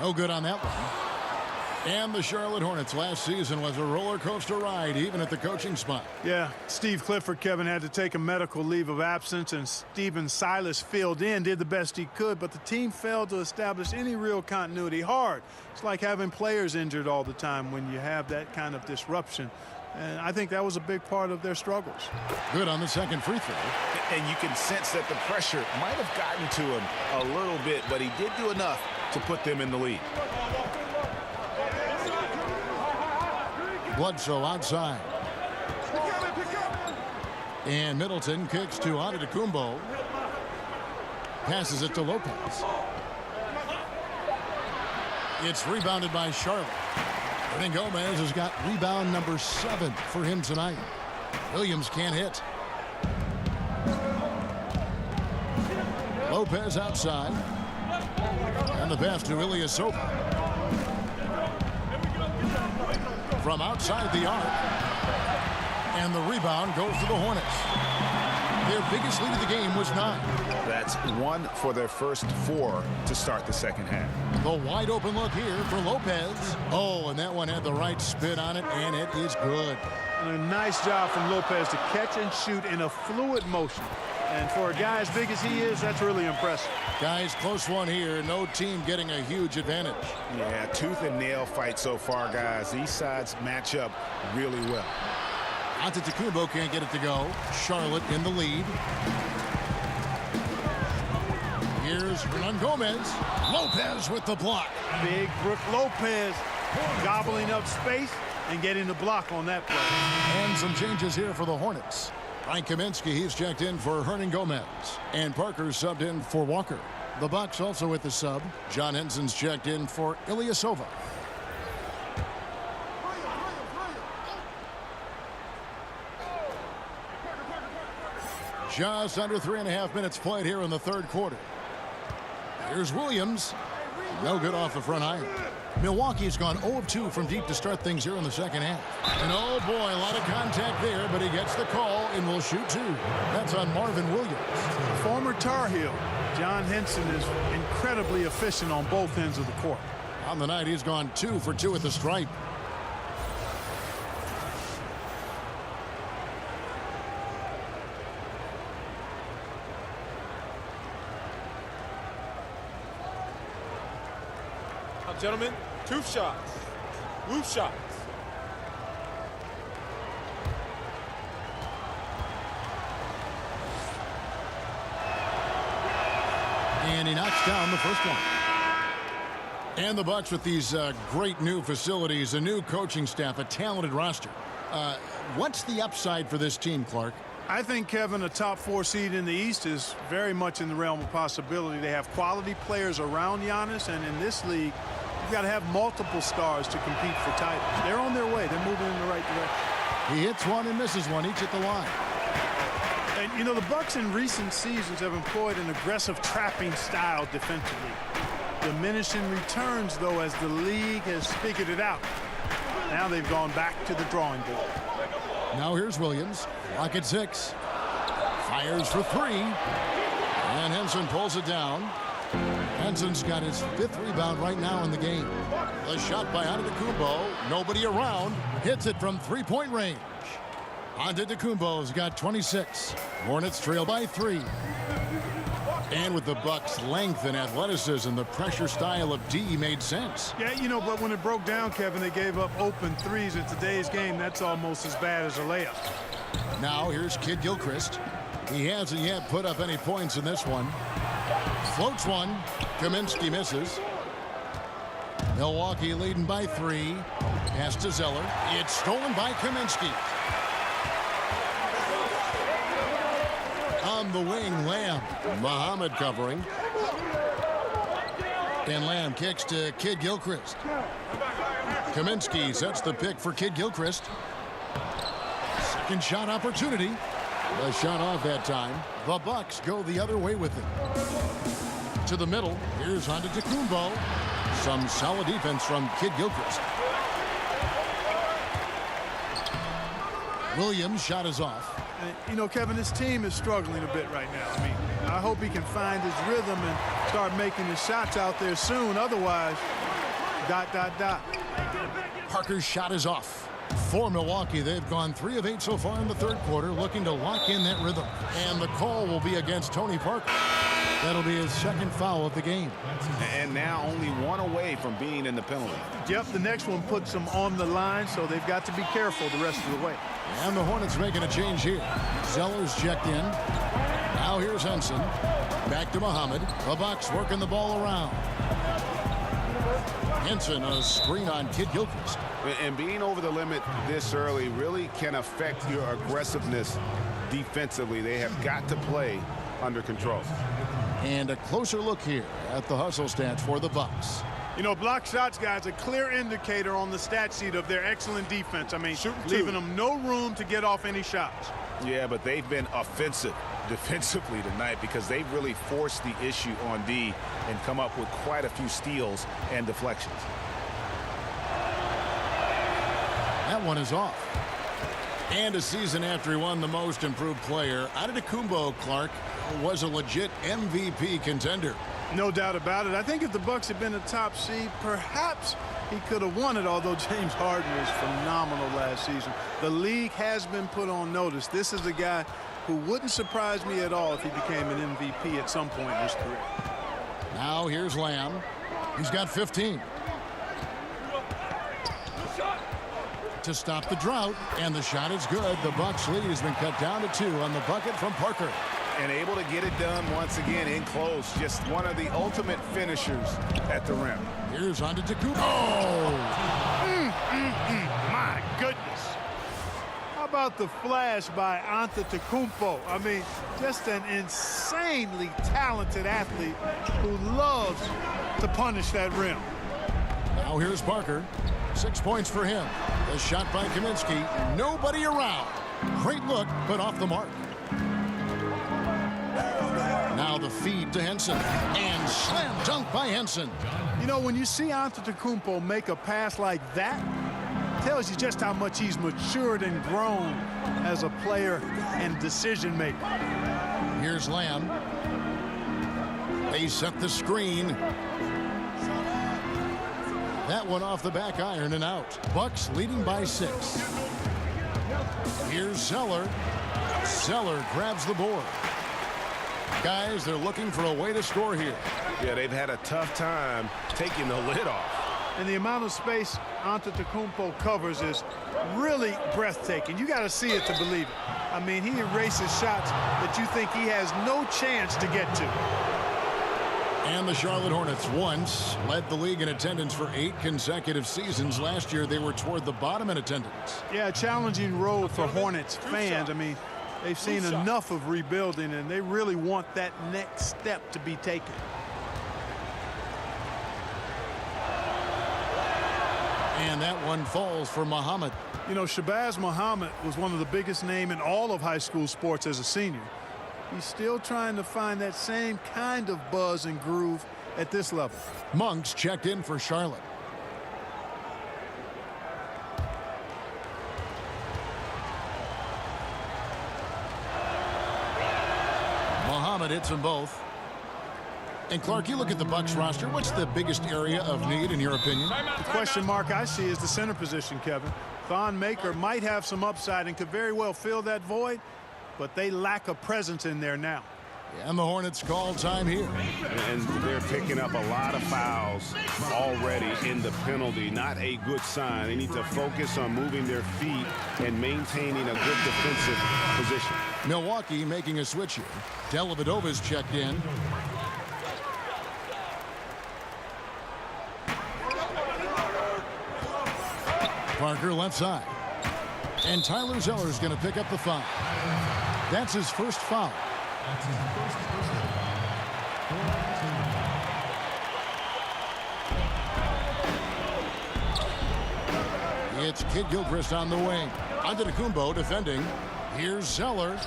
No good on that one. And the Charlotte Hornets last season was a roller coaster ride, even at the coaching spot. Yeah, Steve Clifford, Kevin, had to take a medical leave of absence, and Steven Silas filled in, did the best he could, but the team failed to establish any real continuity. Hard. It's like having players injured all the time when you have that kind of disruption. And I think that was a big part of their struggles. Good on the second free throw. And you can sense that the pressure might have gotten to him a little bit, but he did do enough to put them in the lead. Bledsoe outside. And Middleton kicks to Antetokounmpo. Passes it to Lopez. It's rebounded by Charlotte. Hernan Gomez has got rebound number 7 for him tonight. Williams can't hit. Lopez outside. And the pass to Ilyasova. From outside the arc. And the rebound goes to the Hornets. Their biggest lead of the game was 9. That's 1 for their first 4 to start the second half. The wide open look here for Lopez. Oh, and that one had the right spin on it, and it is good. And a nice job from Lopez to catch and shoot in a fluid motion. And for a guy as big as he is, that's really impressive. Guys, close one here. No team getting a huge advantage. Yeah, tooth and nail fight so far, guys. These sides match up really well. Antetokounmpo can't get it to go. Charlotte in the lead. Here's Hernan Gomez. Lopez with the block. Big Brook Lopez gobbling up space and getting the block on that play. And some changes here for the Hornets. Frank Kaminsky, he's checked in for Hernan Gomez. And Parker subbed in for Walker. The Bucks also with the sub. John Henson's checked in for Ilyasova. Just under 3.5 minutes played here in the third quarter. Here's Williams. No good off the front iron. Milwaukee's gone 0 of 2 from deep to start things here in the second half. And oh boy, a lot of contact there, but he gets the call and will shoot 2. That's on Marvin Williams. Former Tar Heel, John Henson is incredibly efficient on both ends of the court. On the night, he's gone 2 for 2 at the stripe. Gentlemen, 2 shots. Loose shots. And he knocks down the first one. And the Bucks with these great new facilities, a new coaching staff, a talented roster. What's the upside for this team, Clark? I think, Kevin, a top 4 seed in the East is very much in the realm of possibility. They have quality players around Giannis, and in this league, you've got to have multiple stars to compete for titles. They're on their way. They're moving in the right direction. He hits one and misses one, each at the line. And, you know, the Bucks in recent seasons have employed an aggressive trapping style defensively. Diminishing returns, though, as the league has figured it out. Now they've gone back to the drawing board. Now here's Williams. Clock at 6. Fires for 3. And Henson pulls it down. Henson's got his 5th rebound right now in the game. The shot by Antetokounmpo. Nobody around. Hits it from 3-point range. Antetokounmpo's got 26. Hornets trail by 3. And with the Bucks' length and athleticism, the pressure style of D made sense. Yeah, you know, but when it broke down, Kevin, they gave up open threes in today's game. That's almost as bad as a layup. Now here's Kid Gilchrist. He hasn't yet put up any points in this one. Floats one. Kaminsky misses. Milwaukee leading by 3. Pass to Zeller. It's stolen by Kaminsky. On the wing, Lamb. Muhammad covering. And Lamb kicks to Kid Gilchrist. Kaminsky sets the pick for Kid Gilchrist. Second shot opportunity. The shot off that time. The Bucks go the other way with it. To the middle. Here's Antetokounmpo. Some solid defense from Kid Gilchrist. Williams' shot is off. You know, Kevin, this team is struggling a bit right now. I mean, I hope he can find his rhythm and start making his shots out there soon. Otherwise, ... Parker's shot is off. For Milwaukee, they've gone 3 of 8 so far in the third quarter, looking to lock in that rhythm. And the call will be against Tony Parker. That'll be his second foul of the game. And now only 1 away from being in the penalty. Yep, the next one puts them on the line, so they've got to be careful the rest of the way. And the Hornets making a change here. Zeller's checked in. Now here's Henson. Back to Muhammad. The Bucks working the ball around. Henson, a screen on Kid Gilchrist. And being over the limit this early really can affect your aggressiveness defensively. They have got to play under control. And a closer look here at the hustle stats for the Bucks. You know, block shots, guys, a clear indicator on the stat sheet of their excellent defense. I mean, leaving them no room to get off any shots. Yeah, but they've been offensive defensively tonight because they've really forced the issue on D and come up with quite a few steals and deflections. That one is off. And a season after he won the most improved player, Antetokounmpo, Clark, was a legit MVP contender. No doubt about it. I think if the Bucks had been a top seed, perhaps he could have won it, although James Harden was phenomenal last season. The league has been put on notice. This is a guy who wouldn't surprise me at all if he became an MVP at some point in his career. Now here's Lamb. He's got 15. To stop the drought, and the shot is good. The Bucks lead has been cut down to 2 on the bucket from Parker. And able to get it done once again in close. Just one of the ultimate finishers at the rim. Here's Antetokounmpo. My goodness. How about the flash by Antetokounmpo? I mean, just an insanely talented athlete who loves to punish that rim. Now here's Parker. 6 points for him. The shot by Kaminsky. Nobody around. Great look, but off the mark. Now the feed to Henson. And slam dunk by Henson. You know, when you see Antetokounmpo make a pass like that, it tells you just how much he's matured and grown as a player and decision maker. Here's Lamb. They set the screen. That one off the back iron and out. Bucks leading by 6. Here's Zeller. Zeller grabs the board. Guys, they're looking for a way to score here. Yeah, they've had a tough time taking the lid off. And the amount of space Antetokounmpo covers is really breathtaking. You got to see it to believe it. I mean, he erases shots that you think he has no chance to get to. And the Charlotte Hornets once led the league in attendance for 8 consecutive seasons. Last year, they were toward the bottom in attendance. Yeah, a challenging road for Hornets fans. I mean, they've seen enough of rebuilding, and they really want that next step to be taken. And that one falls for Muhammad. You know, Shabazz Muhammad was one of the biggest names in all of high school sports as a senior. He's still trying to find that same kind of buzz and groove at this level. Monk's checked in for Charlotte. Muhammad hits them both. And Clark, you look at the Bucks roster. What's the biggest area of need in your opinion? The question mark I see is the center position, Kevin. Thon Maker might have some upside and could very well fill that void, but they lack a presence in there now. And the Hornets call time here. And they're picking up a lot of fouls already in the penalty. Not a good sign. They need to focus on moving their feet and maintaining a good defensive position. Milwaukee making a switch here. Dellavedova's checked in. Parker left side. And Tyler Zeller's going to pick up the foul. That's his first foul. It's Kid Gilchrist on the wing. Antetokounmpo defending. Here's Zeller.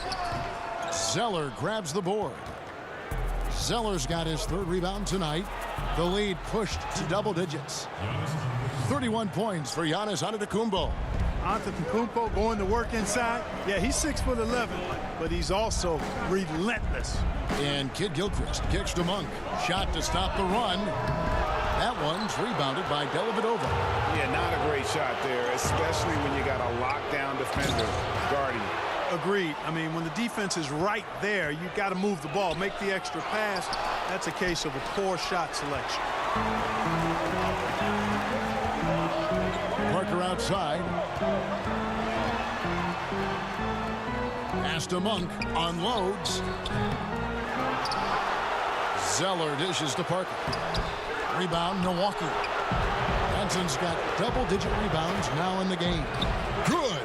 Zeller grabs the board. Zeller's got his third rebound tonight. The lead pushed to double digits. 31 points for Giannis Antetokounmpo. Antetokounmpo going to work inside. Yeah, he's 6'11", but he's also relentless. And Kid Gilchrist kicks to Monk. Shot to stop the run. That one's rebounded by Dellavedova. Yeah, not a great shot there, especially when you got a lockdown defender guarding. Agreed. I mean, when the defense is right there, you got to move the ball, make the extra pass. That's a case of a poor shot selection. Parker outside. Pass to Monk. Unloads. Zeller dishes to Parker. Rebound, Milwaukee. Benson's got double-digit rebounds now in the game. Good.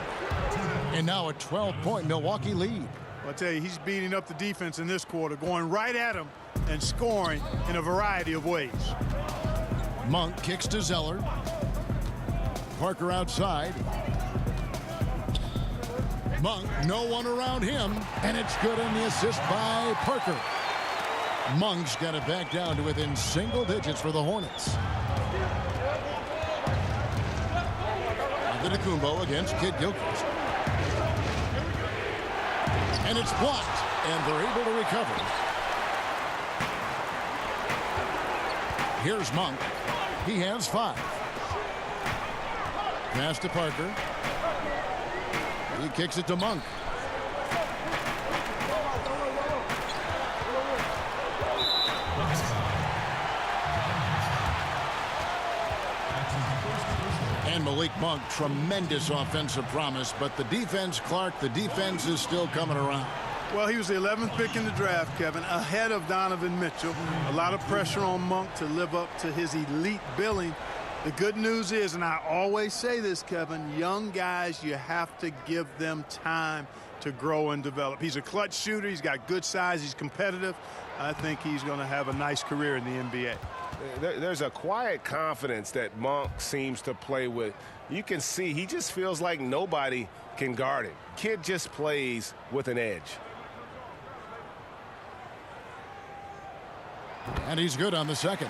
And now a 12-point Milwaukee lead. I'll tell you, he's beating up the defense in this quarter, going right at him and scoring in a variety of ways. Monk kicks to Zeller. Parker outside. Monk, no one around him, and it's good on the assist by Parker. Monk's got it back down to within single digits for the Hornets. Antetokounmpo against Kid Gilchrist. And it's blocked, and they're able to recover. Here's Monk. He has 5. Pass to Parker. He kicks it to Monk. And Malik Monk, tremendous offensive promise, but the defense, Clark, the defense is still coming around. Well, he was the 11th pick in the draft, Kevin, ahead of Donovan Mitchell. A lot of pressure on Monk to live up to his elite billing. The good news is, and I always say this, Kevin, young guys, you have to give them time to grow and develop. He's a clutch shooter. He's got good size. He's competitive. I think he's going to have a nice career in the NBA. There's a quiet confidence that Monk seems to play with. You can see he just feels like nobody can guard him. Kid just plays with an edge. And he's good on the second.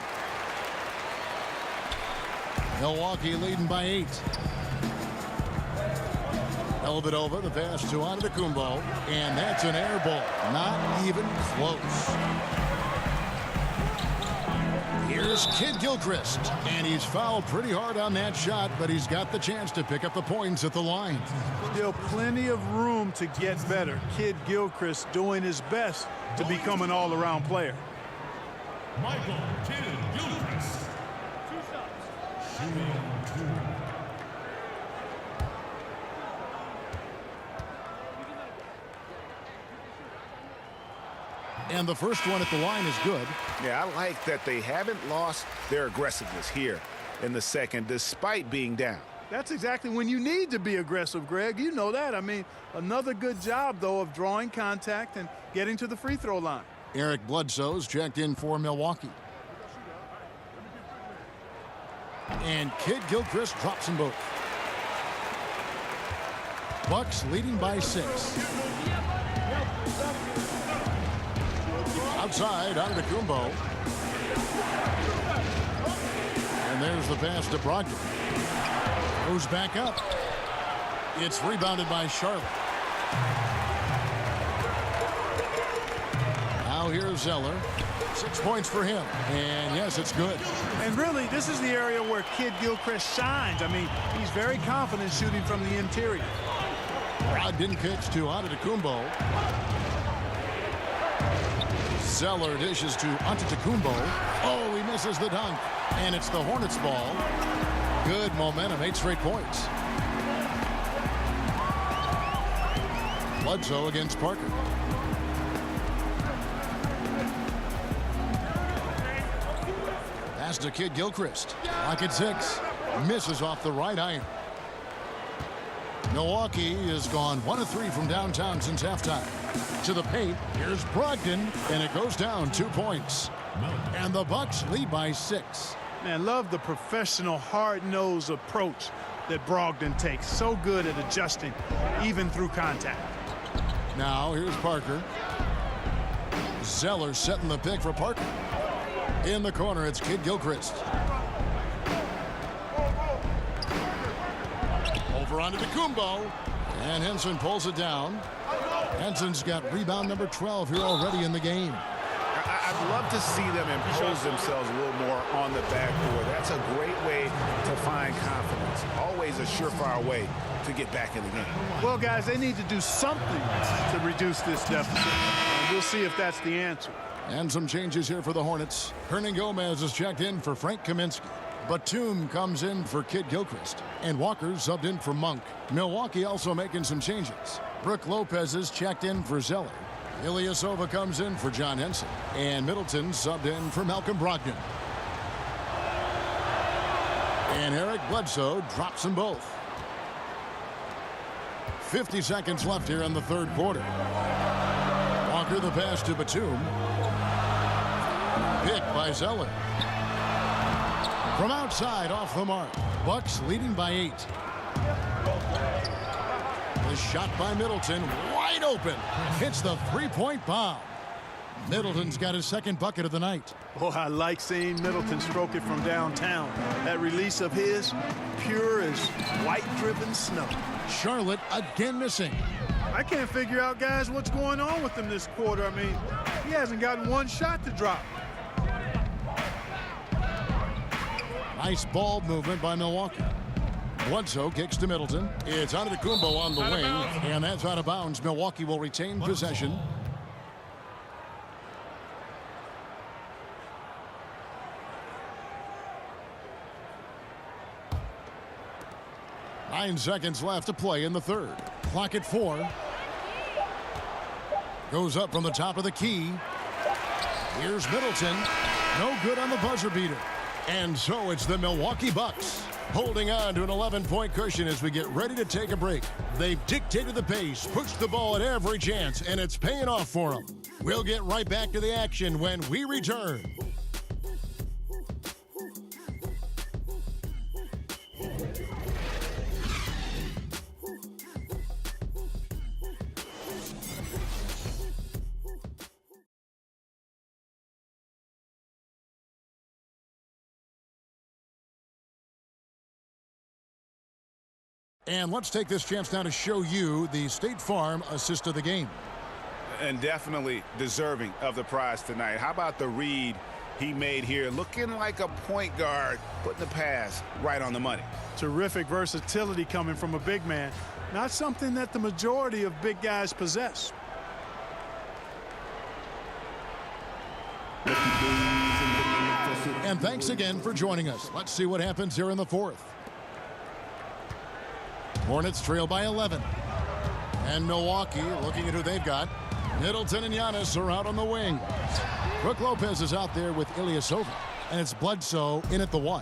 Milwaukee leading by 8. Dellavedova, the pass to Antetokounmpo, and that's an air ball. Not even close. Here's Kid Gilchrist, and he's fouled pretty hard on that shot, but he's got the chance to pick up the points at the line. Still plenty of room to get better. Kid Gilchrist doing his best to become an all-around player. Michael Kid Gilchrist. Shooting 2. And the first one at the line is good. Yeah, I like that they haven't lost their aggressiveness here in the second, despite being down. That's exactly when you need to be aggressive, Greg. You know that. I mean, another good job, though, of drawing contact and getting to the free throw line. Eric Bledsoe's checked in for Milwaukee. And Kid Gilchrist drops them both. Bucks leading by 6. Outside, Antetokounmpo. And there's the pass to Brogdon. Goes back up. It's rebounded by Charlotte. Now here's Here's Zeller. 6 points for him. And yes, it's good. And really, this is the area where Kid Gilchrist shines. I mean, he's very confident shooting from the interior. Brogdon kicks to Antetokounmpo. Zeller dishes to Antetokounmpo. Oh, he misses the dunk. And it's the Hornets ball. Good momentum, 8 straight points. Bledsoe against Parker. Pass to Kid Gilchrist. Clock at 6. Misses off the right iron. Milwaukee has gone 1 of 3 from downtown since halftime. To the paint, here's Brogdon, and it goes down 2 points. And the Bucks lead by 6. Man, love the professional, hard-nosed approach that Brogdon takes. So good at adjusting, even through contact. Now, here's Parker. Zeller setting the pick for Parker. In the corner, it's Kid Gilchrist. Over onto the Kumbo. And Henson pulls it down. Henson's got rebound number 12 here already in the game. I'd love to see them impose themselves a little more on the backboard. That's a great way to find confidence. Always a surefire way to get back in the game. Well, guys, they need to do something to reduce this deficit. And we'll see if that's the answer. And some changes here for the Hornets. Hernan Gomez is checked in for Frank Kaminsky. Batum comes in for Kid Gilchrist. And Walker subbed in for Monk. Milwaukee also making some changes. Brook Lopez is checked in for Zeller. Ilyasova comes in for John Henson. And Middleton subbed in for Malcolm Brogdon. And Eric Bledsoe drops them both. 50 seconds left here in the third quarter. Walker the pass to Batum. Picked by Zeller. From outside, off the mark. Bucks leading by 8. The shot by Middleton, wide open. Hits the three-point bomb. Middleton's got his second bucket of the night. Oh, I like seeing Middleton stroke it from downtown. That release of his, pure as white-driven snow. Charlotte again missing. I can't figure out, guys, what's going on with him this quarter. I mean, he hasn't gotten one shot to drop. Nice ball movement by Milwaukee. Bledsoe kicks to Middleton. It's Antetokounmpo on the wing, and that's out of bounds. Milwaukee will retain possession. Nine seconds left to play in the third. Clock at 4. Goes up from the top of the key. Here's Middleton. No good on the buzzer beater. And so it's the Milwaukee Bucks holding on to an 11-point cushion as we get ready to take a break. They've dictated the pace, pushed the ball at every chance, and it's paying off for them. We'll get right back to the action when we return. And let's take this chance now to show you the State Farm assist of the game. And definitely deserving of the prize tonight. How about the read he made here? Looking like a point guard, putting the pass right on the money. Terrific versatility coming from a big man. Not something that the majority of big guys possess. And thanks again for joining us. Let's see what happens here in the fourth. Hornets trail by 11. And Milwaukee looking at who they've got. Middleton and Giannis are out on the wing. Brook Lopez is out there with Ilyasova. And it's Bledsoe in at the 1.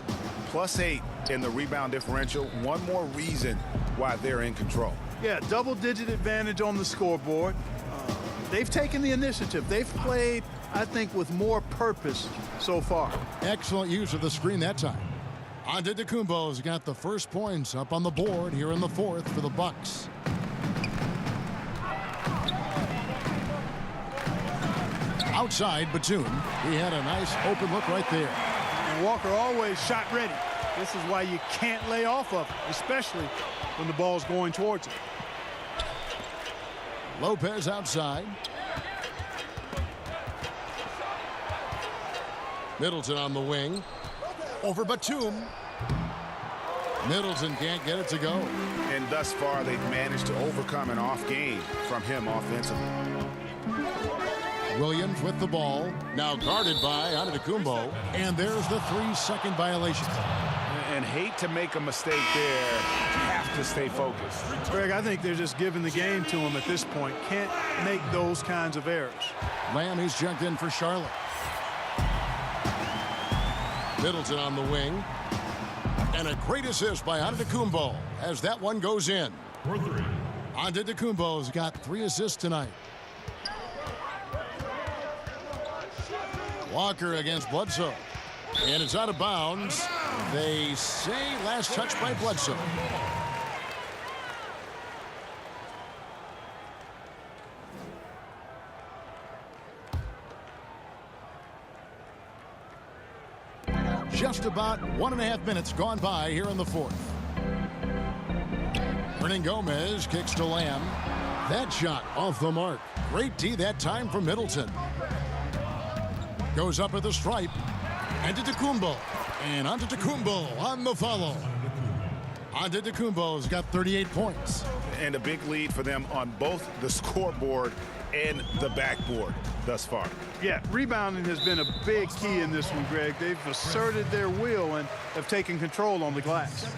+8 in the rebound differential. One more reason why they're in control. Yeah, double-digit advantage on the scoreboard. They've taken the initiative. They've played, I think, with more purpose so far. Excellent use of the screen that time. Antetokounmpo's got the first points up on the board here in the fourth for the Bucks. Outside, Batum. He had a nice open look right there. And Walker always shot ready. This is why you can't lay off of him, especially when the ball's going towards him. Lopez outside. Middleton on the wing. Over Batum. Middleton can't get it to go. And thus far, they've managed to overcome an off game from him offensively. Williams with the ball. Now guarded by Antetokounmpo. And there's the 3-second violation. And hate to make a mistake there. Have to stay focused. Greg, I think they're just giving the game to him at this point. Can't make those kinds of errors. Lamb, he's checked in for Charlotte. Middleton on the wing. And a great assist by Antetokounmpo as that one goes in. Antetokounmpo's got 3 assists tonight. Walker against Bledsoe. And it's out of bounds. They say last touch by Bledsoe. Just about 1.5 minutes gone by here in the fourth. Gomez kicks to Lamb. That shot off the mark. Great D that time from Middleton. Goes up at the stripe. Antetokounmpo. And Antetokounmpo on the follow. Antetokounmpo's got 38 points. And a big lead for them on both the scoreboard and the backboard thus far. Yeah, rebounding has been a big key in this one, Greg. They've asserted their will and have taken control on the glass.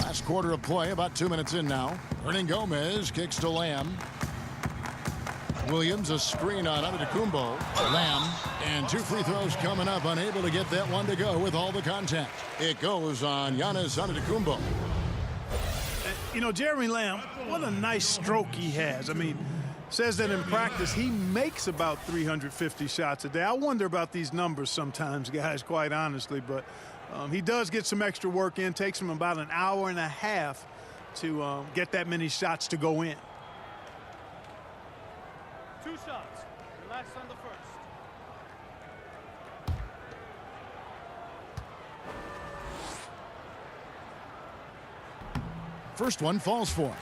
Last quarter of play, about 2 minutes in now. Gomez kicks to Lamb. Williams, a screen on Antetokounmpo. Lamb, and 2 free throws coming up, unable to get that one to go with all the contact. It goes on Giannis Antetokounmpo. You know, Jeremy Lamb, what a nice stroke he has. I mean, says that in practice he makes about 350 shots a day. I wonder about these numbers sometimes, guys, quite honestly, but he does get some extra work in. Takes him about an hour and a half to get that many shots to go in. 2 shots. Relax on the first. First one falls for him.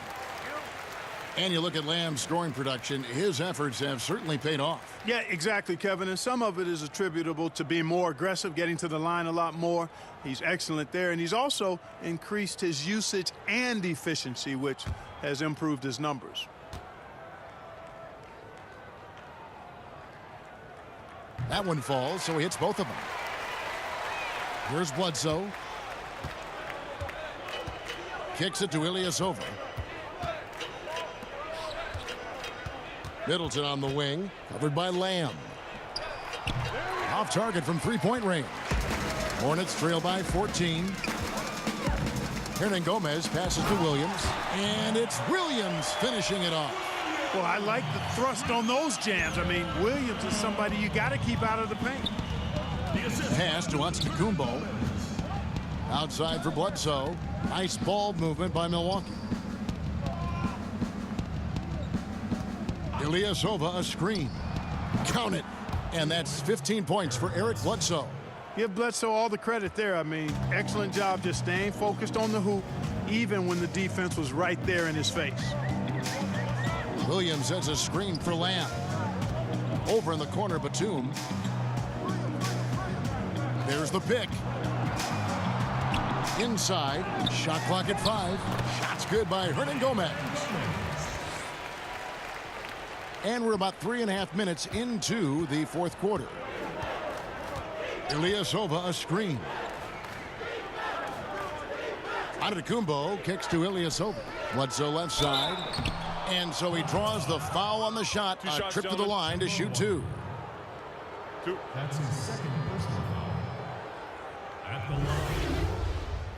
And you look at Lamb's scoring production, his efforts have certainly paid off. Yeah, exactly, Kevin. And some of it is attributable to being more aggressive, getting to the line a lot more. He's excellent there. And he's also increased his usage and efficiency, which has improved his numbers. That one falls, so he hits both of them. Here's Bledsoe. Kicks it to Ilyasova. Middleton on the wing, covered by Lamb. Off target from 3-point range. Hornets trail by 14. Gomez passes to Williams, and it's Williams finishing it off. Well, I like the thrust on those jams. I mean, Williams is somebody you got to keep out of the paint. Pass to Antetokounmpo. Outside for Bledsoe. Nice ball movement by Milwaukee. Ilyasova a screen. Count it. And that's 15 points for Eric Bledsoe. Give Bledsoe all the credit there. I mean, excellent job just staying focused on the hoop, even when the defense was right there in his face. Williams sets a screen for Lamb. Over in the corner, Batum. There's the pick. Inside. Shot clock at 5. Shots good by Gomez. And we're about 3.5 minutes into the fourth quarter. Ilyasova a screen. Antetokounmpo kicks to Ilyasova. Bledsoe left side. And so he draws the foul on the shot. A trip to the line to shoot 2. That's his second personal foul. At the line,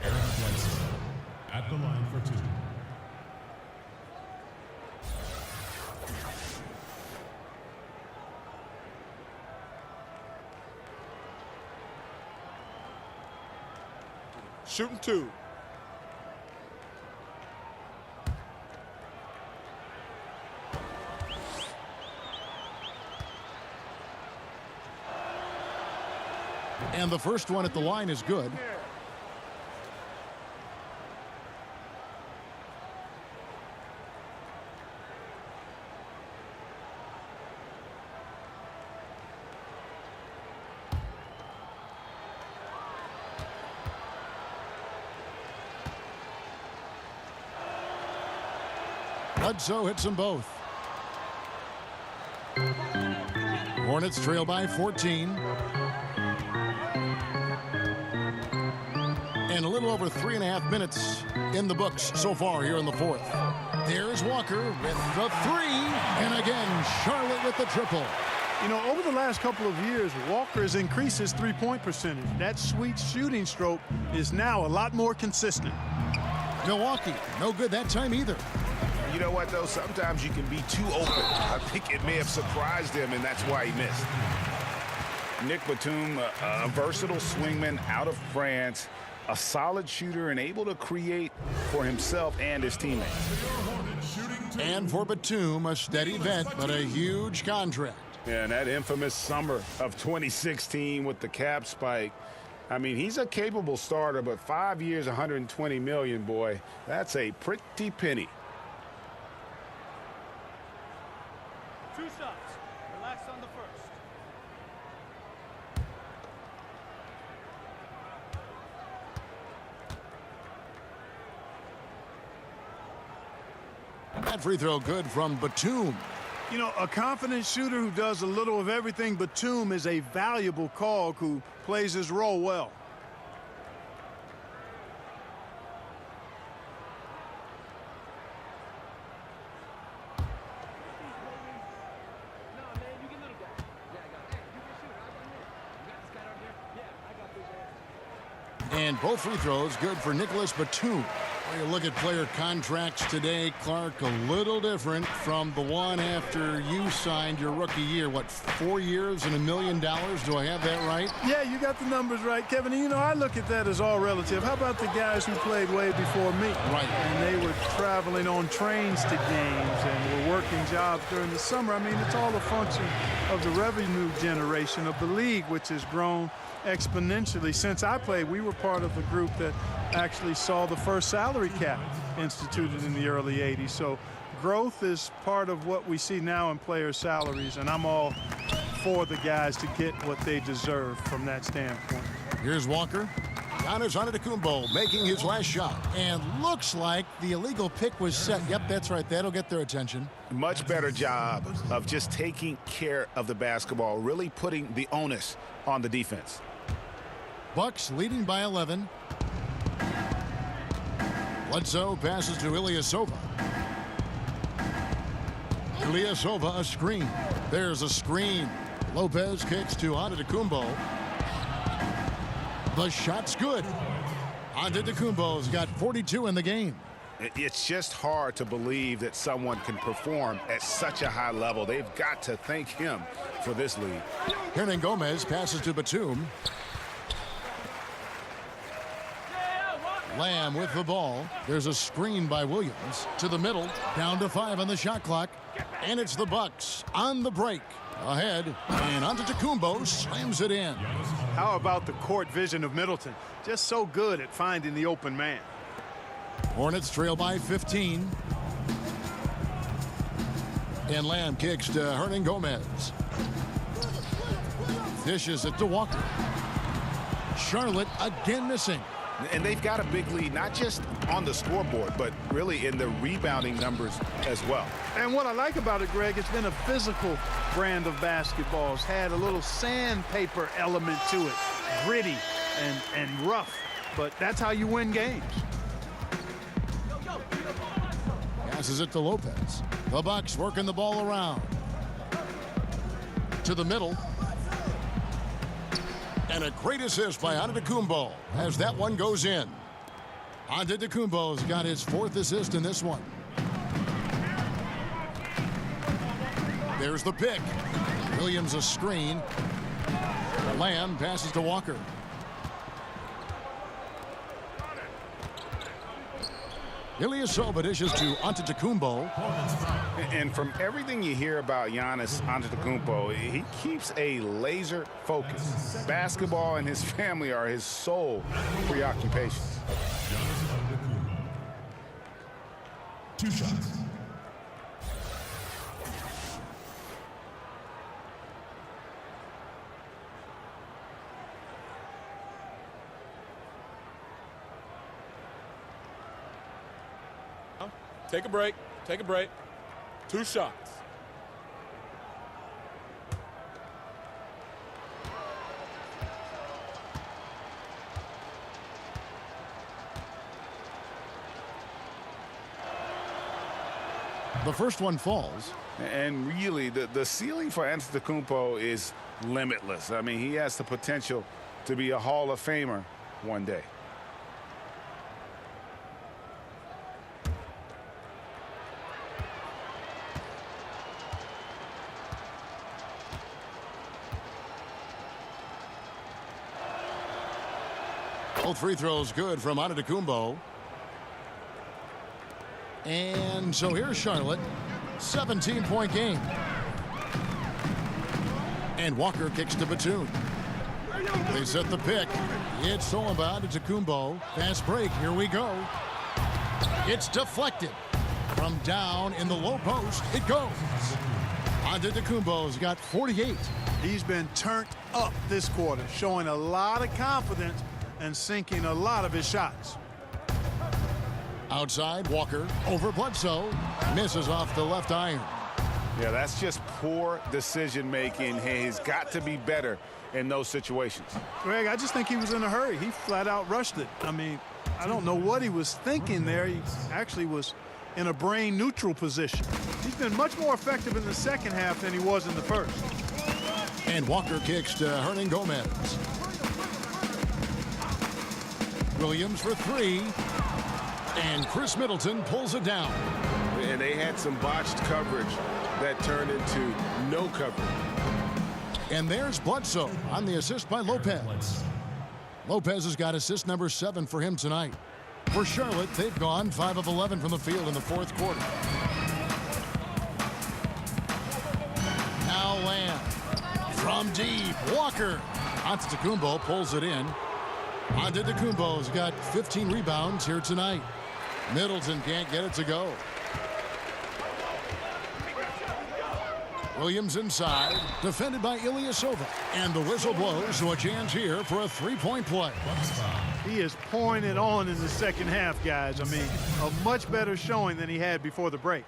Eric Bledsoe. At the line for 2. Shooting 2. And the first one at the line is good. Bledsoe hits them both. Hornets trail by 14. And a little over 3.5 minutes in the books so far here in the fourth. There's Walker with the three. And again, Charlotte with the triple. You know, over the last couple of years, Walker has increased his three-point percentage. That sweet shooting stroke is now a lot more consistent. Milwaukee, no good that time either. You know what, though? Sometimes you can be too open. I think it may have surprised him, and that's why he missed. Nick Batum, a versatile swingman out of France, a solid shooter and able to create for himself and his teammates. And for Batum, a steady vet, but a huge contract. Yeah, and that infamous summer of 2016 with the cap spike. I mean, he's a capable starter, but 5 years, $120 million, boy, that's a pretty penny. 2 shots. Relax on the first. That free throw good from Batum. You know, a confident shooter who does a little of everything. Batum is a valuable cog who plays his role well. And both free throws good for Nicholas Batum. When you look at player contracts today, Clark, a little different from the one after you signed your rookie year. What, 4 years and $1 million? Do I have that right? Yeah, you got the numbers right, Kevin. And, you know, I look at that as all relative. How about the guys who played way before me? Right. And they were traveling on trains to games and were working jobs during the summer. I mean, it's all a function of the revenue generation of the league, which has grown exponentially. Since I played, we were part of the group that actually saw the first salary cap instituted in the early 80s. So growth is part of what we see now in players' salaries, and I'm all for the guys to get what they deserve from that standpoint. Here's Walker. Giannis Antetokounmpo making his last shot. And looks like the illegal pick was set. Yep, that's right. That'll get their attention. Much better job of just taking care of the basketball, really putting the onus on the defense. Bucks leading by 11. Bledsoe passes to Ilyasova. Ilyasova a screen. There's a screen. Lopez kicks to Antetokounmpo. The shot's good. Antetokounmpo's got 42 in the game. It's just hard to believe that someone can perform at such a high level. They've got to thank him for this lead. Hernangomez passes to Batum. Lamb with the ball. There's a screen by Williams to the middle. Down to 5 on the shot clock. And it's the Bucks on the break. Ahead, and Antetokounmpo slams it in. How about the court vision of Middleton? Just so good at finding the open man. Hornets trail by 15. And Lamb kicks to Hernangomez. Dishes it to Walker. Charlotte again missing. And they've got a big lead, not just on the scoreboard, but really in the rebounding numbers as well. And what I like about it, Greg, it's been a physical brand of basketball. It's had a little sandpaper element to it, gritty and rough, but that's how you win games. Passes it to Lopez. The Bucks working the ball around. To the middle. And a great assist by Antetokounmpo as that one goes in. Antetokounmpo's got his 4th assist in this one. There's the pick. Williams a screen. Lamb passes to Walker. Ilyasova dishes to Antetokounmpo. And from everything you hear about Giannis Antetokounmpo, he keeps a laser focus. Basketball and his family are his sole preoccupations. 2 shots. Take a break. Take a break. 2 shots. The first one falls. And really, the ceiling for Antetokounmpo is limitless. I mean, he has the potential to be a Hall of Famer one day. Both free throws good from Antetokounmpo. And so here's Charlotte. 17-point game. And Walker kicks to Batum. They set the pick. It's Solomon to Antetokounmpo. Fast break. Here we go. It's deflected. From down in the low post, it goes. Antetokounmpo's got 48. He's been turned up this quarter, showing a lot of confidence and sinking a lot of his shots. Outside, Walker over Bledsoe. Misses off the left iron. Yeah, that's just poor decision making. He's got to be better in those situations. Greg, I just think he was in a hurry. He flat out rushed it. I mean, I don't know what he was thinking there. He actually was in a brain neutral position. He's been much more effective in the second half than he was in the first. And Walker kicks to Hernan Gomez. Williams for 3. And Chris Middleton pulls it down. And they had some botched coverage that turned into no coverage. And there's Bledsoe on the assist by Lopez. Lopez has got assist number 7 for him tonight. For Charlotte, they've gone 5 of 11 from the field in the fourth quarter. Now Lamb from deep. Walker. Antetokounmpo pulls it in. Antetokounmpo's got 15 rebounds here tonight. Middleton can't get it to go. Williams inside, defended by Ilyasova. And the whistle blows, so a chance here for a 3-point play. He is pouring it on in the second half, guys. I mean, a much better showing than he had before the break.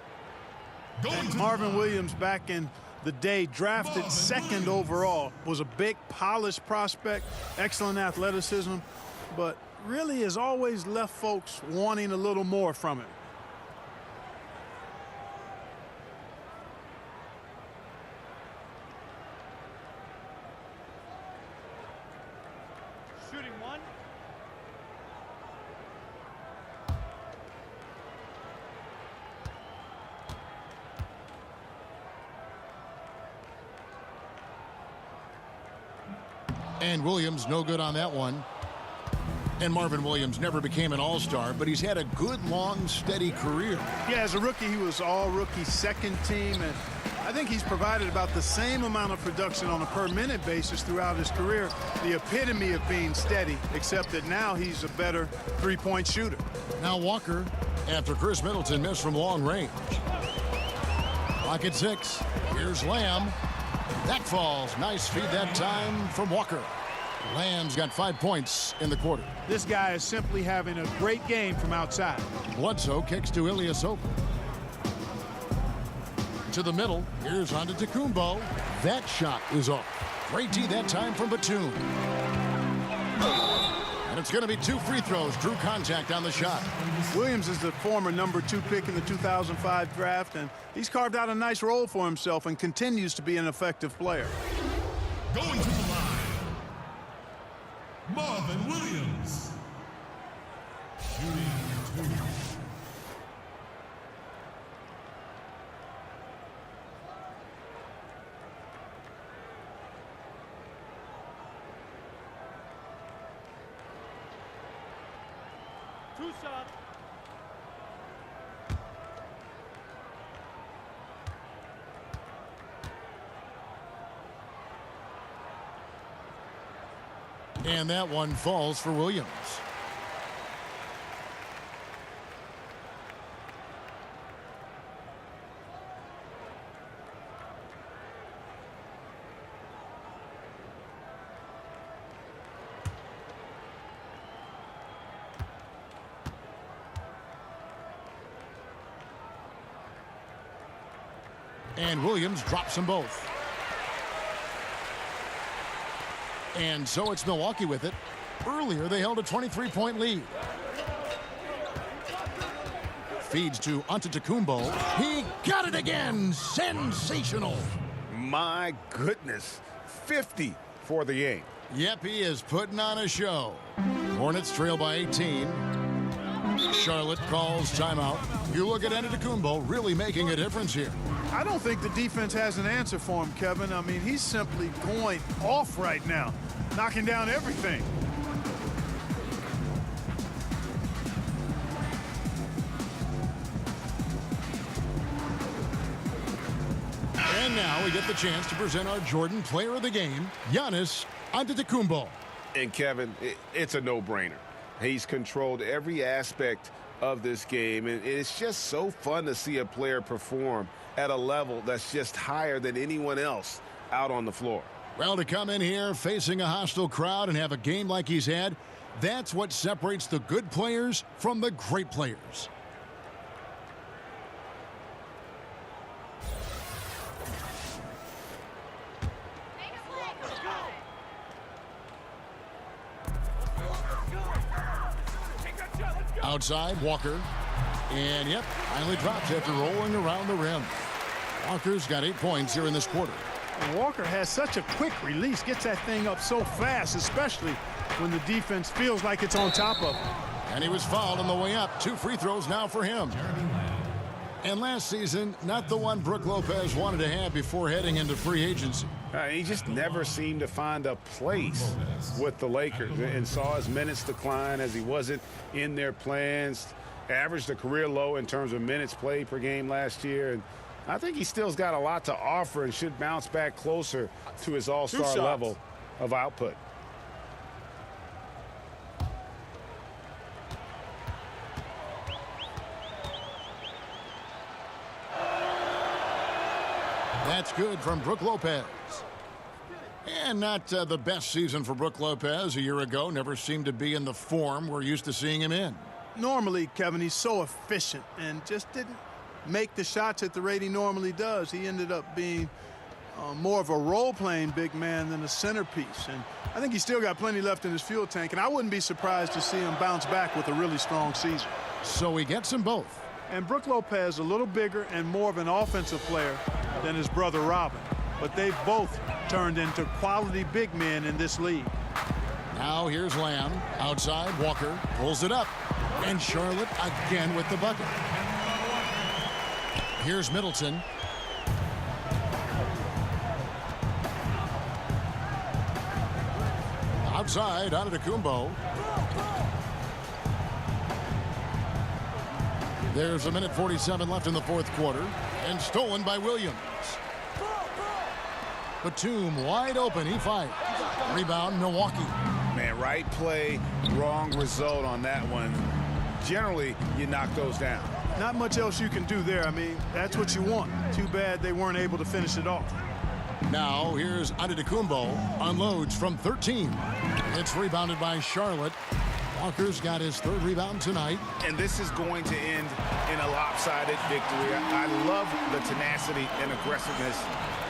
And Marvin Williams, back in the day, drafted 2nd overall, was a big, polished prospect, excellent athleticism, but really has always left folks wanting a little more from him. Shooting 1. And Williams no good on that one. And Marvin Williams never became an all-star, but he's had a good, long, steady career. Yeah, as a rookie, he was all-rookie second team, and I think he's provided about the same amount of production on a per-minute basis throughout his career. The epitome of being steady, except that now he's a better three-point shooter. Now Walker, after Chris Middleton missed from long range. Clock at 6. Here's Lamb. That falls. Nice feed that time from Walker. Lamb's got 5 points in the quarter. This guy is simply having a great game from outside. Bledsoe kicks to Ilyasova. To the middle. Here's Antetokounmpo. That shot is off. Great D that time from Batum. And it's going to be 2 free throws. Drew contact on the shot. Williams is the former #2 pick in the 2005 draft, and he's carved out a nice role for himself and continues to be an effective player. Going to the line, Marvin Williams. Shooting 2. Two shots. And that one falls for Williams. And Williams drops them both. And so it's Milwaukee with it. Earlier, they held a 23-point lead. Feeds to Antetokounmpo. He got it again. Sensational. My goodness. 50 for the game. Yep, he is putting on a show. Hornets trail by 18. Charlotte calls timeout. You look at Antetokounmpo really making a difference here. I don't think the defense has an answer for him, Kevin. I mean, he's simply going off right now, knocking down everything. And now we get the chance to present our Jordan Player of the Game, Giannis Antetokounmpo. And Kevin, it's a no-brainer. He's controlled every aspect of this game, and it's just so fun to see a player perform at a level that's just higher than anyone else out on the floor. Well, to come in here facing a hostile crowd and have a game like he's had, that's what separates the good players from the great players. Outside, Walker. And, yep, finally drops after rolling around the rim. Walker's got 8 points here in this quarter. And Walker has such a quick release, gets that thing up so fast, especially when the defense feels like it's on top of him. And he was fouled on the way up. 2 free throws now for him. And last season, not the one Brook Lopez wanted to have before heading into free agency. He just never seemed to find a place with the Lakers and saw his minutes decline as he wasn't in their plans. Averaged a career low in terms of minutes played per game last year. And I think he still's got a lot to offer and should bounce back closer to his all-star level of output. That's good from Brook Lopez. And not the best season for Brook Lopez a year ago. Never seemed to be in the form we're used to seeing him in. Normally, Kevin, he's so efficient and just didn't make the shots at the rate he normally does. He ended up being more of a role-playing big man than a centerpiece. And I think he's still got plenty left in his fuel tank, and I wouldn't be surprised to see him bounce back with a really strong season. So he gets them both. And Brook Lopez a little bigger and more of an offensive player than his brother Robin. But they've both turned into quality big men in this league. Now here's Lamb. Outside, Walker pulls it up. And Charlotte again with the bucket. Here's Middleton. Outside, Antetokounmpo. There's 1:47 left in the fourth quarter. And stolen by Williams. Batum wide open. He fights. Rebound, Milwaukee. Man, right play, wrong result on that one. Generally, you knock those down. Not much else you can do there. I mean, that's what you want. Too bad they weren't able to finish it off. Now here's Antetokounmpo. Unloads from 13. It's rebounded by Charlotte. Walker's got his 3rd rebound tonight. And this is going to end in a lopsided victory. I love the tenacity and aggressiveness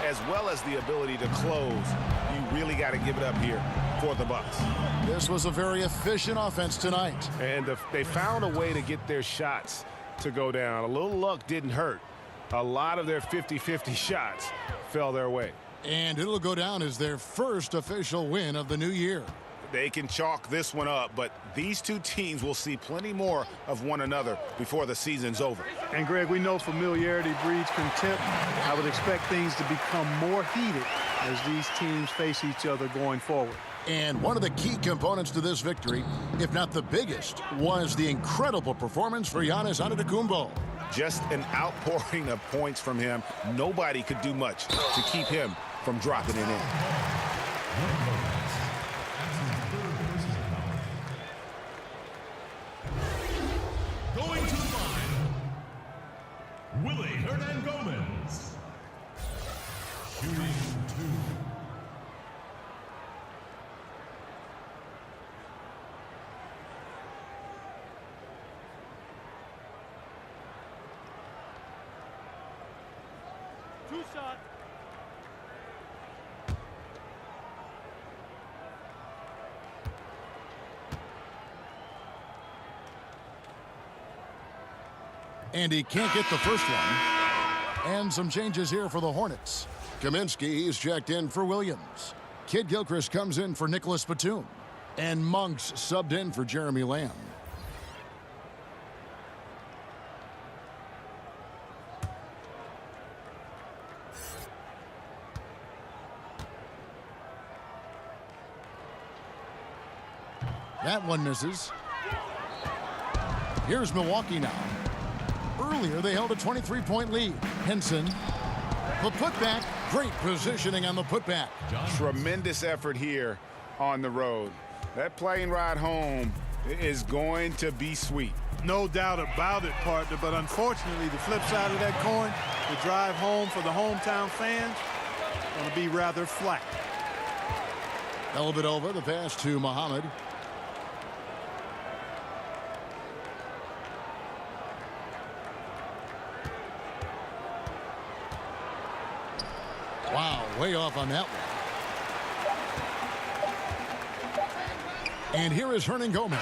as well as the ability to close. You really got to give it up here for the Bucks. This was a very efficient offense tonight. And they found a way to get their shots to go down. A little luck didn't hurt. A lot of their 50-50 shots fell their way. And it'll go down as their first official win of the new year. They can chalk this one up, but these two teams will see plenty more of one another before the season's over. And, Greg, we know familiarity breeds contempt. I would expect things to become more heated as these teams face each other going forward. And one of the key components to this victory, if not the biggest, was the incredible performance for Giannis Antetokounmpo. Just an outpouring of points from him. Nobody could do much to keep him from dropping it in. Going to the line, Willie Hernan-Gomez. Shooting 2. shot. And he can't get the first one. And some changes here for the Hornets. Kaminsky, he's checked in for Williams. Kid Gilchrist comes in for Nicholas Batum. And Monks subbed in for Jeremy Lamb. That one misses. Here's Milwaukee now. Earlier, they held a 23-point lead. Henson, the putback. Great positioning on the putback. Tremendous effort here on the road. That plane ride home is going to be sweet. No doubt about it, partner, but unfortunately, the flip side of that coin, the drive home for the hometown fans, going to be rather flat. Elbit over, the pass to Muhammad. Wow, way off on that one. And here is Hernan Gomez.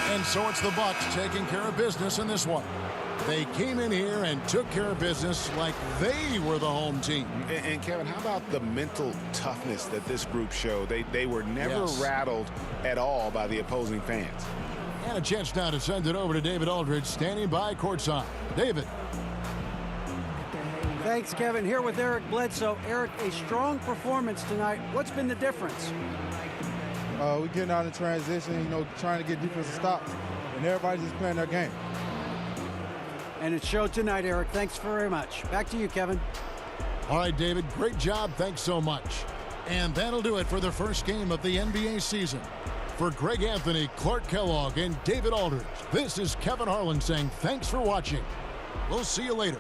And so it's the Bucks taking care of business in this one. They came in here and took care of business like they were the home team. And Kevin, how about the mental toughness that this group showed? They were never rattled at all by the opposing fans. And a chance now to send it over to David Aldridge, standing by courtside. David. Thanks, Kevin. Here with Eric Bledsoe. Eric, a strong performance tonight. What's been the difference? We're getting out in transition, trying to get defensive stops, and everybody's just playing their game. And it showed tonight, Eric. Thanks very much. Back to you, Kevin. All right, David, great job. Thanks so much. And that'll do it for the first game of the NBA season. For Greg Anthony, Clark Kellogg, and David Aldridge, this is Kevin Harlan saying thanks for watching. We'll see you later.